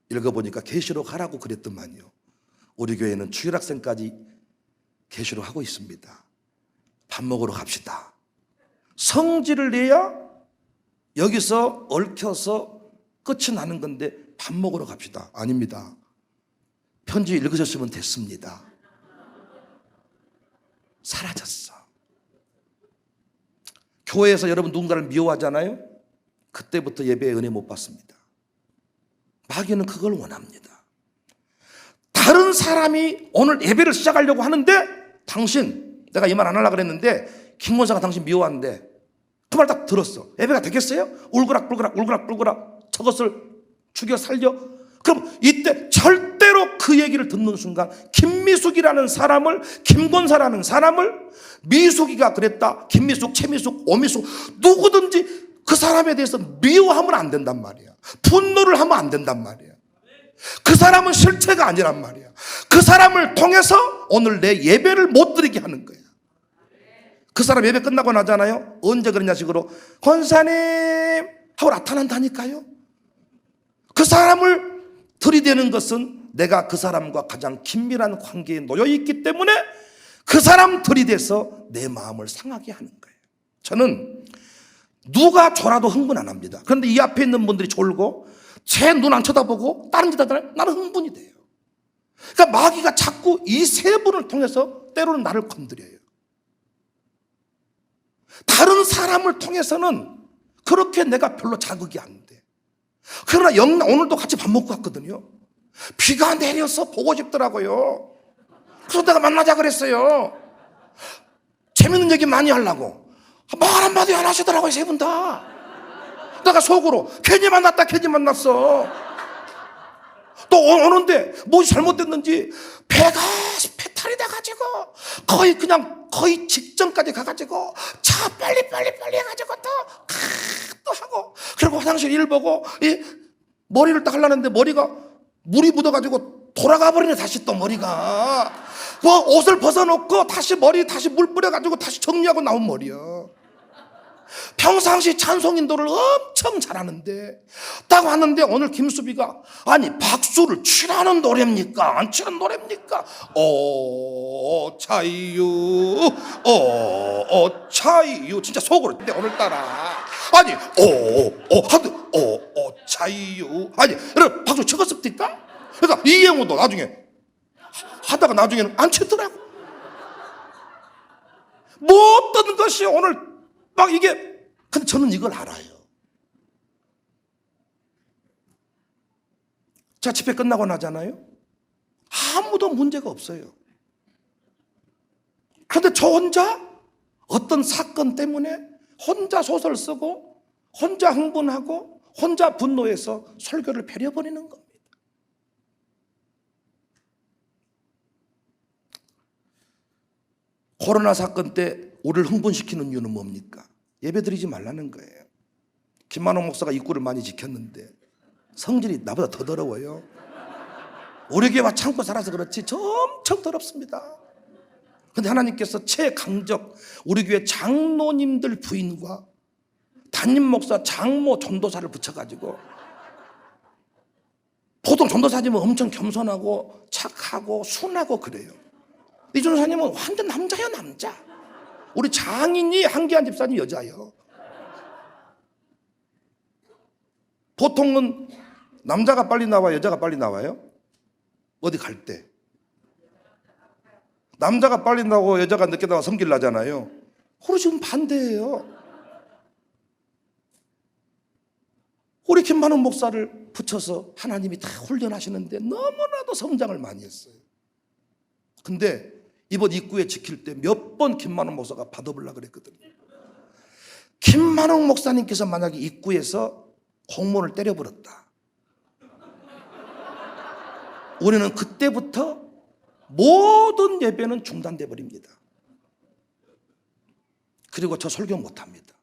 읽어보니까 계시록 하라고 그랬더만요. 우리 교회는 주일학생까지 계시록 하고 있습니다. 밥 먹으러 갑시다. 성질을 내야 여기서 얽혀서 끝이 나는 건데 밥 먹으러 갑시다. 아닙니다. 편지 읽으셨으면 됐습니다. 사라졌어. 교회에서 여러분 누군가를 미워하잖아요. 그때부터 예배에 은혜 못 받습니다. 마귀는 그걸 원합니다. 다른 사람이 오늘 예배를 시작하려고 하는데, 당신, 내가 이 말 안 하려고 그랬는데 김 권사가 당신 미워한대. 그 말 딱 들었어. 예배가 되겠어요? 울그락 저것을 죽여 살려? 그럼 이때 절대로 그 얘기를 듣는 순간 김미숙이라는 사람을, 김권사라는 사람을, 미숙이가 그랬다, 김미숙, 최미숙, 오미숙, 누구든지 그 사람에 대해서 미워하면 안 된단 말이야. 분노를 하면 안 된단 말이야. 그 사람은 실체가 아니란 말이야. 그 사람을 통해서 오늘 내 예배를 못 드리게 하는 거야. 그 사람 예배 끝나고 나잖아요. 언제 그러냐 식으로 권사님 하고 나타난다니까요. 그 사람을 들이대는 것은 내가 그 사람과 가장 긴밀한 관계에 놓여 있기 때문에 그 사람 들이대서 내 마음을 상하게 하는 거예요. 저는 누가 졸아도 흥분 안 합니다. 그런데 이 앞에 있는 분들이 졸고 제 눈 안 쳐다보고 다른 짓 하잖아요. 나는 흥분이 돼요. 그러니까 마귀가 자꾸 이 세 분을 통해서 때로는 나를 건드려요. 다른 사람을 통해서는 그렇게 내가 별로 자극이 안 돼. 그러나 오늘도 같이 밥 먹고 갔거든요. 비가 내려서 보고 싶더라고요. 그래서 내가 만나자 그랬어요. 재밌는 얘기 많이 하려고. 말 한마디 안 하시더라고요, 세 분 다. 내가 속으로 괜히 만났다, 괜히 만났어. 또 오는데 무엇이 잘못됐는지 배가 배탈이 돼가지고 거의 직전까지 가가지고 차 빨리 해가지고 또 하고, 그리고 화장실 일 보고 머리를 딱 하려는데 머리가 물이 묻어가지고 돌아가 버리네. 다시 또 머리가 뭐 옷을 벗어놓고 다시 물 뿌려가지고 다시 정리하고 나온 머리야. 평상시 찬송 인도를 엄청 잘하는데 딱 왔는데 오늘 김수비가 아니 박수를 치라는 노래입니까? 안 치는 노래입니까? 차이유 차이유 진짜 속으로. 근데 오늘따라 아니 차이유 아니 여러분 박수 치겠습니까? 그러니까 이영호도 하다가 나중에는 안 치더라고. 뭐 어떤 것이 오늘 막 이게. 근데 저는 이걸 알아요. 자, 집회 끝나고 나잖아요. 아무도 문제가 없어요. 그런데 저 혼자 어떤 사건 때문에 혼자 소설 쓰고 혼자 흥분하고 혼자 분노해서 설교를 배려버리는 겁니다. 코로나 사건 때 우리를 흥분시키는 이유는 뭡니까? 예배드리지 말라는 거예요. 김만호 목사가 입구를 많이 지켰는데 성질이 나보다 더 더러워요. 우리 교회와 참고 살아서 그렇지 엄청 더럽습니다. 그런데 하나님께서 최강적 우리 교회 장로님들 부인과 담임 목사 장모 전도사를 붙여가지고, 보통 전도사님은 엄청 겸손하고 착하고 순하고 그래요. 이 전도사님은 완전 남자예요, 남자. 우리 장인이 한기한 집사님 여자예요. 보통은 남자가 빨리 나와 여자가 빨리 나와요? 어디 갈 때 남자가 빨리 나오고 여자가 늦게 나와 섬길 나잖아요. 우리 지금 반대예요. 우리 김만호 목사를 붙여서 하나님이 다 훈련하시는데 너무나도 성장을 많이 했어요. 근데 이번 입구에 지킬 때 몇 번 김만호 목사가 받아보려고 그랬거든요. 김만호 목사님께서 만약에 입구에서 공무원을 때려버렸다, 우리는 그때부터 모든 예배는 중단돼 버립니다. 그리고 저 설교 못합니다.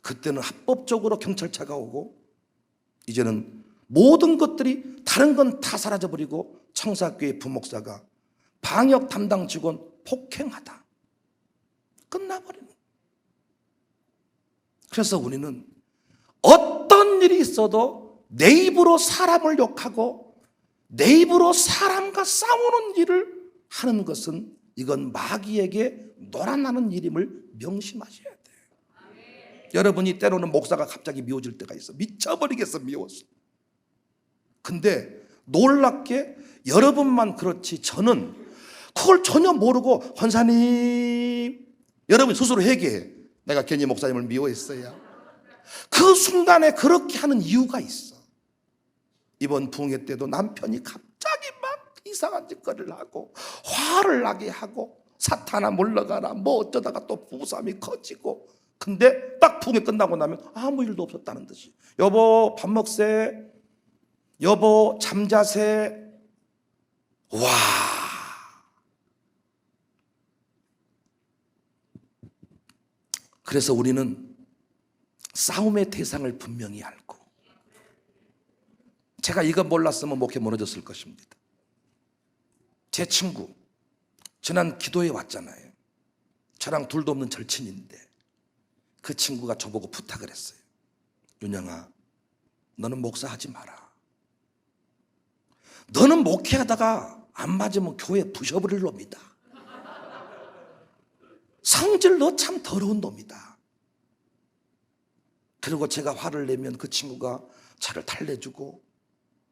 그때는 합법적으로 경찰차가 오고 이제는 모든 것들이 다른 건 다 사라져버리고 청사교회 부목사가 방역 담당 직원 폭행하다 끝나버리는. 그래서 우리는 어떤 일이 있어도 내 입으로 사람을 욕하고 내 입으로 사람과 싸우는 일을 하는 것은 이건 마귀에게 놀아나는 일임을 명심하셔야 돼요. 여러분이 때로는 목사가 갑자기 미워질 때가 있어. 미쳐버리겠어, 미워서. 근데 놀랍게 여러분만 그렇지 저는 그걸 전혀 모르고 권사님, 여러분 스스로 회개해. 내가 괜히 목사님을 미워했어요. 그 순간에 그렇게 하는 이유가 있어. 이번 부흥회 때도 남편이 갑자기 막 이상한 짓거리를 하고 화를 나게 하고 사탄아 물러가라 뭐 어쩌다가 또 부부싸움이 커지고. 근데 딱 부흥회 끝나고 나면 아무 일도 없었다는 듯이 여보 밥 먹세, 여보 잠자세. 와, 그래서 우리는 싸움의 대상을 분명히 알고, 제가 이거 몰랐으면 목회 무너졌을 것입니다. 제 친구 지난 기도회 왔잖아요. 저랑 둘도 없는 절친인데 그 친구가 저보고 부탁을 했어요. 윤영아, 너는 목사하지 마라. 너는 목회하다가 안 맞으면 교회 부셔버릴 놈이다. 성질 너 참 더러운 놈이다. 그리고 제가 화를 내면 그 친구가 저를 달래주고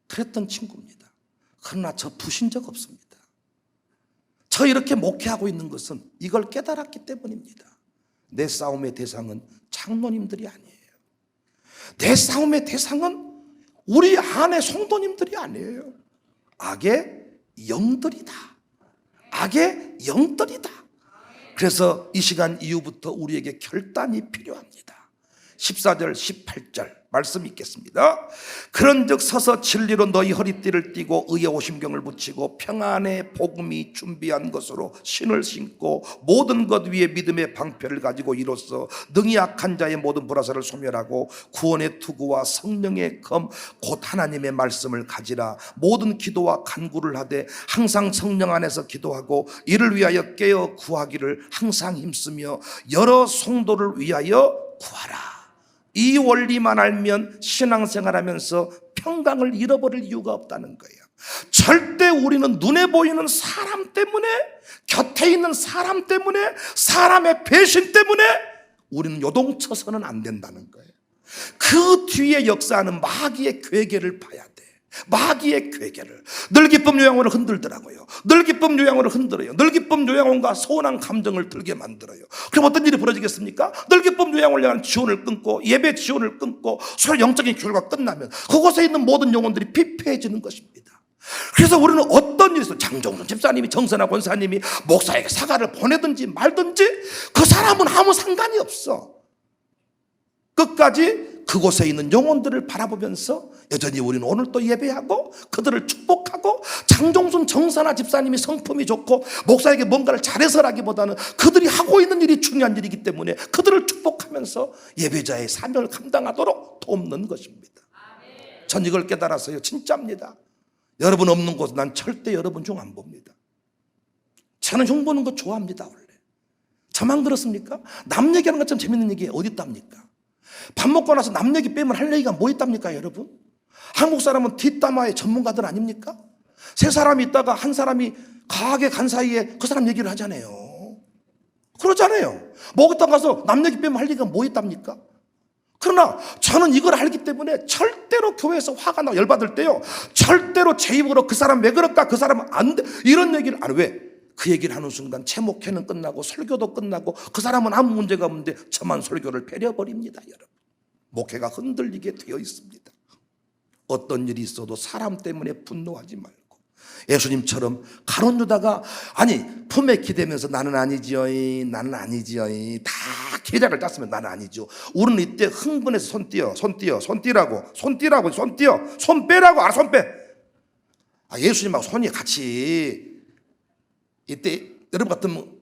그랬던 친구입니다. 그러나 저 부신 적 없습니다. 저 이렇게 목회하고 있는 것은 이걸 깨달았기 때문입니다. 내 싸움의 대상은 장로님들이 아니에요. 내 싸움의 대상은 우리 안에 성도님들이 아니에요. 악의 영들이다. 악의 영들이다. 그래서 이 시간 이후부터 우리에게 결단이 필요합니다. 14절 18절 말씀 읽겠습니다. 그런즉 서서 진리로 너희 허리띠를 띠고 의의 오심경을 붙이고 평안의 복음이 준비한 것으로 신을 신고 모든 것 위에 믿음의 방패를 가지고 이로써 능히 악한 자의 모든 불화살을 소멸하고 구원의 투구와 성령의 검 곧 하나님의 말씀을 가지라. 모든 기도와 간구를 하되 항상 성령 안에서 기도하고 이를 위하여 깨어 구하기를 항상 힘쓰며 여러 성도를 위하여 구하라. 이 원리만 알면 신앙생활하면서 평강을 잃어버릴 이유가 없다는 거예요. 절대 우리는 눈에 보이는 사람 때문에, 곁에 있는 사람 때문에, 사람의 배신 때문에 우리는 요동쳐서는 안 된다는 거예요. 그 뒤에 역사하는 마귀의 괴계를 봐야 돼. 마귀의 괴계를. 늘 기쁨 요양원을 흔들더라고요. 늘 기쁨 요양원을 흔들어요. 늘 기쁨 요양원과 서운한 감정을 들게 만들어요. 그럼 어떤 일이 벌어지겠습니까? 늘 기쁨 요양원을 향한 지원을 끊고 예배 지원을 끊고 서로 영적인 교류가 끝나면 그곳에 있는 모든 영혼들이 피폐해지는 것입니다. 그래서 우리는 어떤 일이 있어, 장종순 집사님이, 정선아 권사님이 목사에게 사과를 보내든지 말든지 그 사람은 아무 상관이 없어. 끝까지 그곳에 있는 영혼들을 바라보면서 여전히 우리는 오늘 또 예배하고 그들을 축복하고, 장종순 정선아 집사님이 성품이 좋고 목사에게 뭔가를 잘해서라기보다는 그들이 하고 있는 일이 중요한 일이기 때문에 그들을 축복하면서 예배자의 사명을 감당하도록 돕는 것입니다. 전 이걸 깨달았어요. 진짜입니다. 여러분 없는 곳은 난 절대 여러분 중 안 봅니다. 저는 흉 보는 거 좋아합니다. 원래 저만 그렇습니까? 남 얘기하는 것처럼 재밌는 얘기 어디 있답니까? 밥 먹고 나서 남 얘기 빼면 할 얘기가 뭐 있답니까 여러분? 한국 사람은 뒷담화의 전문가들 아닙니까? 세 사람이 있다가 한 사람이 가게 간 사이에 그 사람 얘기를 하잖아요. 그러잖아요. 먹었다 가서 남 얘기 빼면 할 얘기가 뭐 있답니까? 그러나 저는 이걸 알기 때문에 절대로 교회에서 화가 나고 열받을 때요, 절대로 제 입으로 그 사람 왜 그럴까, 그 사람은 안 돼, 이런 얘기를 안 해. 왜? 그 얘기를 하는 순간 제 목회는 끝나고 설교도 끝나고 그 사람은 아무 문제가 없는데 저만 설교를 배려버립니다. 여러분, 목회가 흔들리게 되어 있습니다. 어떤 일이 있어도 사람 때문에 분노하지 말고, 예수님처럼 가룟 유다가 아니 품에 기대면서 나는 아니지요, 나는 아니지요, 다 계략을 짰으면 나는 아니죠. 우리는 이때 흥분해서 손 띄어, 손 띄라고, 손 띄어, 손 빼라고. 알아, 손 빼. 예수님하고 손이 같이, 이때 여러분 같으면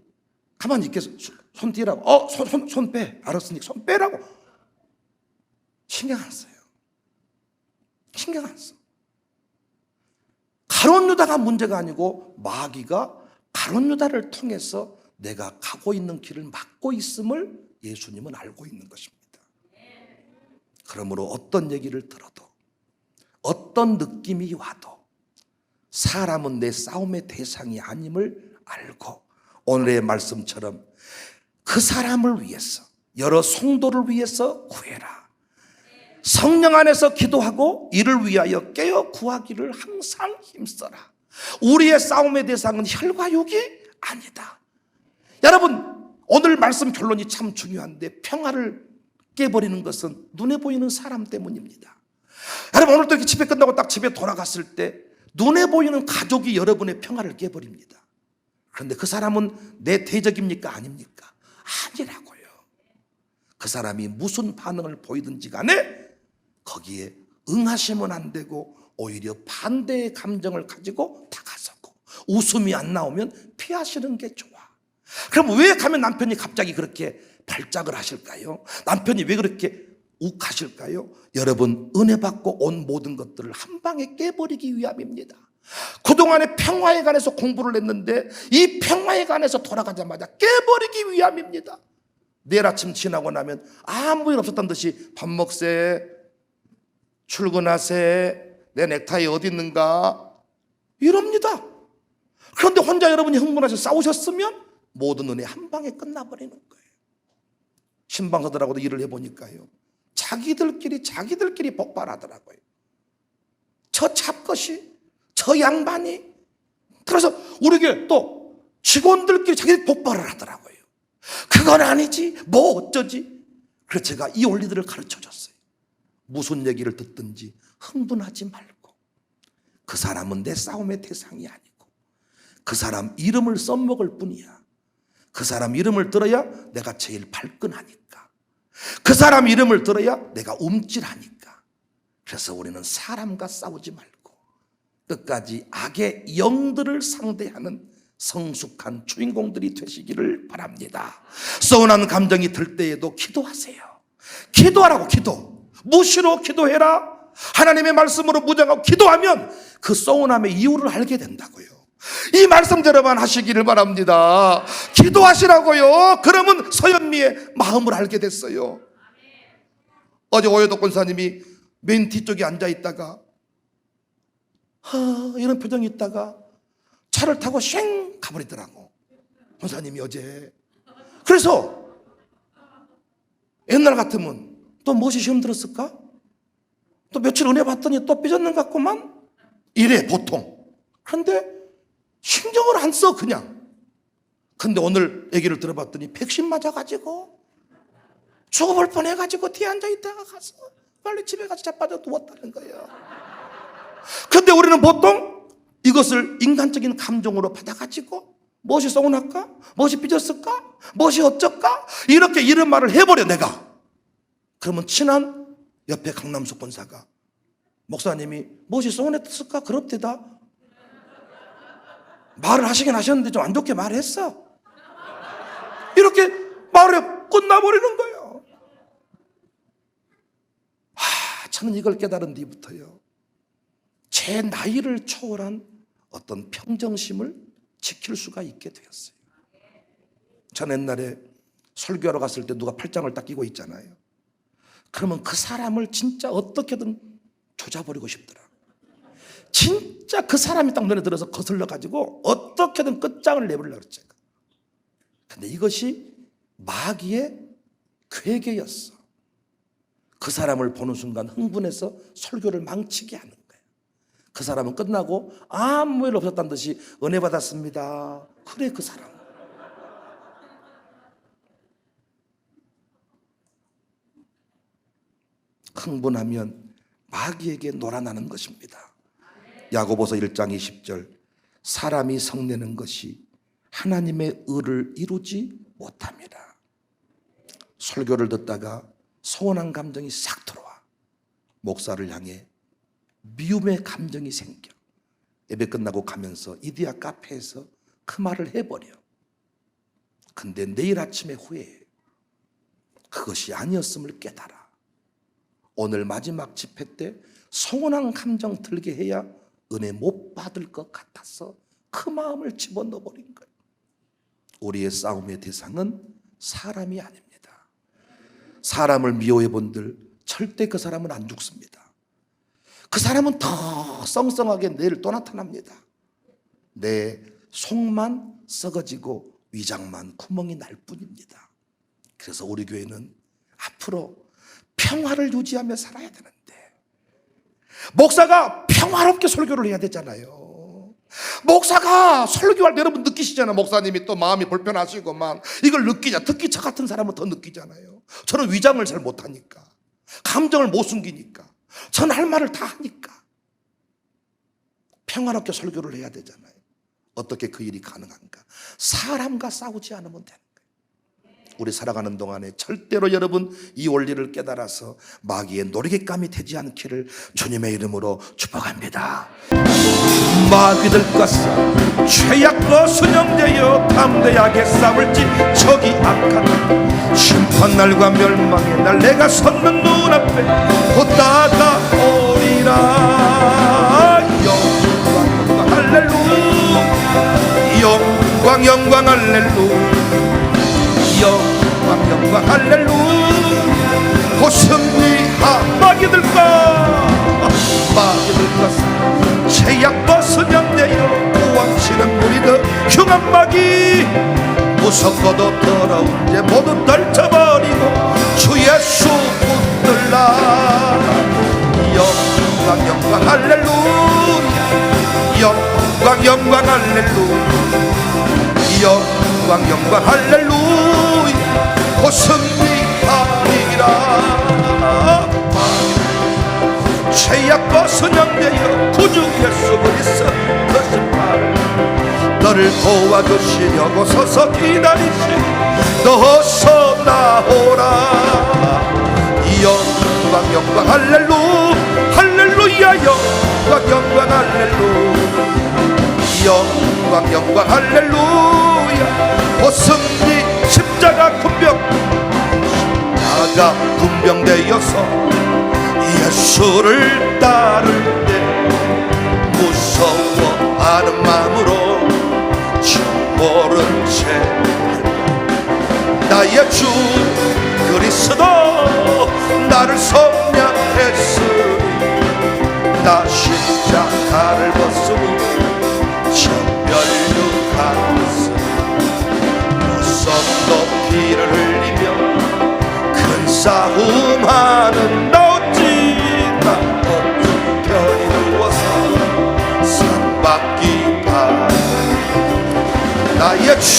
가만히 있겠어. 손 띄라고. 손 빼. 알았으니까 손 빼라고. 신경 안 써요. 신경 안 써. 가룟 유다가 문제가 아니고 마귀가 가룟 유다를 통해서 내가 가고 있는 길을 막고 있음을 예수님은 알고 있는 것입니다. 그러므로 어떤 얘기를 들어도, 어떤 느낌이 와도 사람은 내 싸움의 대상이 아님을 알고, 오늘의 말씀처럼 그 사람을 위해서, 여러 성도를 위해서 구해라. 성령 안에서 기도하고 이를 위하여 깨어 구하기를 항상 힘써라. 우리의 싸움의 대상은 혈과 육이 아니다. 여러분, 오늘 말씀 결론이 참 중요한데, 평화를 깨버리는 것은 눈에 보이는 사람 때문입니다. 여러분, 오늘 또 이렇게 집회 끝나고 딱 집에 돌아갔을 때 눈에 보이는 가족이 여러분의 평화를 깨버립니다. 그런데 그 사람은 내 대적입니까? 아닙니까? 아니라고요. 그 사람이 무슨 반응을 보이든지 간에 거기에 응하시면 안 되고 오히려 반대의 감정을 가지고 다가서고, 웃음이 안 나오면 피하시는 게 좋아. 그럼 왜 가면 남편이 갑자기 그렇게 발작을 하실까요? 남편이 왜 그렇게 욱하실까요? 여러분, 은혜 받고 온 모든 것들을 한 방에 깨버리기 위함입니다. 그동안에 평화에 관해서 공부를 했는데 이 평화에 관해서 돌아가자마자 깨버리기 위함입니다. 내일 아침 지나고 나면 아무 일 없었던 듯이 밥 먹세, 출근하세, 내 넥타이 어디 있는가, 이럽니다. 그런데 혼자 여러분이 흥분하셔서 싸우셨으면 모든 은혜 한 방에 끝나버리는 거예요. 신방사들하고도 일을 해보니까요, 자기들끼리 폭발하더라고요. 저 잡것이, 저 양반이. 그래서 우리에게 또 직원들끼리 자기들 폭발을 하더라고요. 그건 아니지, 뭐 어쩌지. 그래서 제가 이 원리들을 가르쳐줬어요. 무슨 얘기를 듣든지 흥분하지 말고, 그 사람은 내 싸움의 대상이 아니고 그 사람 이름을 써먹을 뿐이야. 그 사람 이름을 들어야 내가 제일 발끈하니까, 그 사람 이름을 들어야 내가 움찔하니까. 그래서 우리는 사람과 싸우지 말고 끝까지 악의 영들을 상대하는 성숙한 주인공들이 되시기를 바랍니다. 서운한 감정이 들 때에도 기도하세요. 기도하라고. 기도, 무시로 기도해라. 하나님의 말씀으로 무장하고 기도하면 그 서운함의 이유를 알게 된다고요. 이 말씀대로만 하시기를 바랍니다. 기도하시라고요. 그러면 서현미의 마음을 알게 됐어요. 어제 오여독 권사님이 맨 뒤쪽에 앉아있다가 이런 표정이 있다가 차를 타고 쉥 가버리더라고, 권사님이 어제. 그래서 옛날 같으면 또 무엇이 시험 들었을까? 또 며칠 은혜 받더니 또 삐졌는 것 같구만, 이래 보통. 그런데 신경을 안 써 그냥. 근데 오늘 얘기를 들어봤더니 백신 맞아가지고 죽어볼 뻔해가지고 뒤에 앉아있다가 가서 빨리 집에 가서 자빠져 누웠다는 거예요. 근데 우리는 보통 이것을 인간적인 감정으로 받아가지고 무엇이 서운할까? 무엇이 삐졌을까? 무엇이 어쩔까? 이렇게 이런 말을 해버려 내가. 그러면 친한 옆에 강남숙 권사가, 목사님이 무엇이 서운했을까? 그렇대다. 말을 하시긴 하셨는데 좀 안 좋게 말했어. 이렇게 말을 끝나버리는 거예요. 저는 이걸 깨달은 뒤부터요, 제 나이를 초월한 어떤 평정심을 지킬 수가 있게 되었어요. 전 옛날에 설교하러 갔을 때 누가 팔짱을 딱 끼고 있잖아요. 그러면 그 사람을 진짜 어떻게든 조져버리고 싶더라. 진짜 그 사람이 딱 눈에 들어서 거슬러 가지고 어떻게든 끝장을 내버리려고 그랬죠. 근데 이것이 마귀의 괴계였어. 그 사람을 보는 순간 흥분해서 설교를 망치게 하는 거예요. 그 사람은 끝나고 아무 일 없었다는 듯이 은혜 받았습니다. 그래, 그 사람. 흥분하면 마귀에게 놀아나는 것입니다. 야고보서 1장 20절, 사람이 성내는 것이 하나님의 의를 이루지 못합니다. 설교를 듣다가 서운한 감정이 싹 들어와 목사를 향해 미움의 감정이 생겨. 예배 끝나고 가면서 이디야 카페에서 그 말을 해버려. 근데 내일 아침에 후회해. 그것이 아니었음을 깨달아. 오늘 마지막 집회 때 서운한 감정 들게 해야 은혜 못 받을 것 같아서 그 마음을 집어넣어 버린 거예요. 우리의 싸움의 대상은 사람이 아닙니다. 사람을 미워해 본들 절대 그 사람은 안 죽습니다. 그 사람은 더 썽썽하게 내일 또 나타납니다. 내 속만 썩어지고 위장만 구멍이 날 뿐입니다. 그래서 우리 교회는 앞으로 평화를 유지하며 살아야 되는데, 목사가 평화롭게 설교를 해야 되잖아요. 목사가 설교할 때 여러분 느끼시잖아요. 목사님이 또 마음이 불편하시고만 이걸 느끼자. 특히 저 같은 사람은 더 느끼잖아요. 저는 위장을 잘 못하니까, 감정을 못 숨기니까, 저는 할 말을 다 하니까 평화롭게 설교를 해야 되잖아요. 어떻게 그 일이 가능한가? 사람과 싸우지 않으면 되는 거예요. 우리 살아가는 동안에 절대로 여러분 이 원리를 깨달아서 마귀의 노리개감이 되지 않기를 주님의 이름으로 축복합니다. 마귀들과 싸워 죄악과 순영되어 담대하게 싸울지 적이 악한 심판날과 멸망의 날 내가 섰는 눈앞에 곧 다가오리라. 영광 할렐루야, 영광 할렐루야, 영광 할렐루야. 곧 승리하. 마귀들과 죄악과 선양되어 도망치는 무리들 흉한 마귀 무섭고도 더러운 죄 모두 떨쳐버리고 주 예수 붙들라. 영광 할렐루야, 영광 할렐루야, 영광 할렐루야. 곧 승리하리라. 죄악과 순영되어 구주 예수 그리스도 거짓말 너를 도와주시려고 서서 기다리시 너 어서 나오라 영광 영광 할렐루 할렐루야 영광 영광 할렐루 영광 영광 할렐루야 오 승리 십자가 군병 십자가 군병되어서 예수를 따를 때 무서워하는 마음으로 주 모른 채 나의 주 그리스도 나를 속량했으니 나 십자가를 벗으니 천멸류 갔으니 무섭 높이를 흘리며 큰 싸움하는 나 어찌나 편히 누워서 산밖이 바 나의 주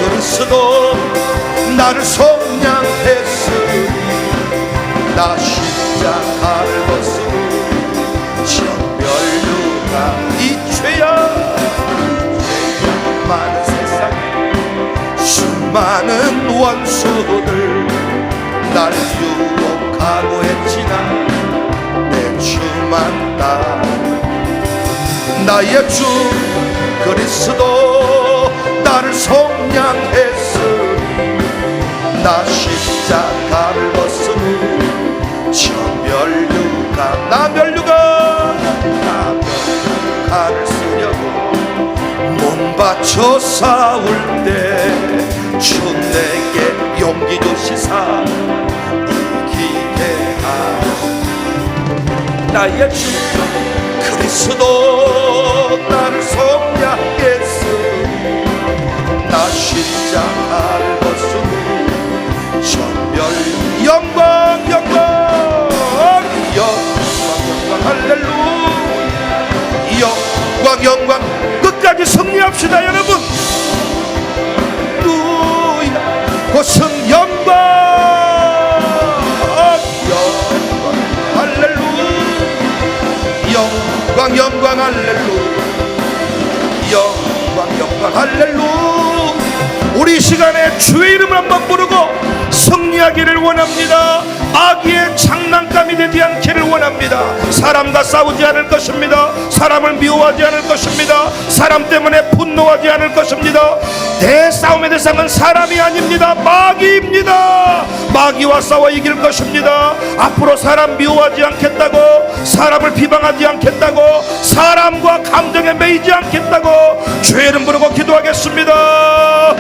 그리스도 나를 속량했으니 나 십자가를 벗으니 천멸류가 이 죄야 많은 세상에 수많은 원수들 날 유혹하고 했지만 내 주만 따 나의 주 그리스도 나를 속량했으니 나 십자가를 벗으니 천멸류가 나 멸류관을 쓰려고 몸 바쳐 싸울 때 주 내게 용기 주시사 이기게 하시니 나의 주 그리스도 나를 속량했으니 나 십자가를 벗으니 천멸 영광 영광 영광 할렐루야 영광 영광 끝까지 승리합시다 여러분 루야 고승 영광 영광 할렐루야 영광 영광 할렐루야 영광 영광 할렐루야 우리 시간에 주의 이름을 한번 부르고 승리하기를 원합니다. 마귀의 장난감이 되지 않기를 원합니다. 사람과 싸우지 않을 것입니다. 사람을 미워하지 않을 것입니다. 사람 때문에 분노하지 않을 것입니다. 내 싸움의 대상은 사람이 아닙니다. 마귀입니다. 마귀와 싸워 이길 것입니다. 앞으로 사람 미워하지 않겠다고 사람을 비방하지 않겠다고 사람과 감정에 매이지 않겠다고 죄 이름 부르고 기도하겠습니다.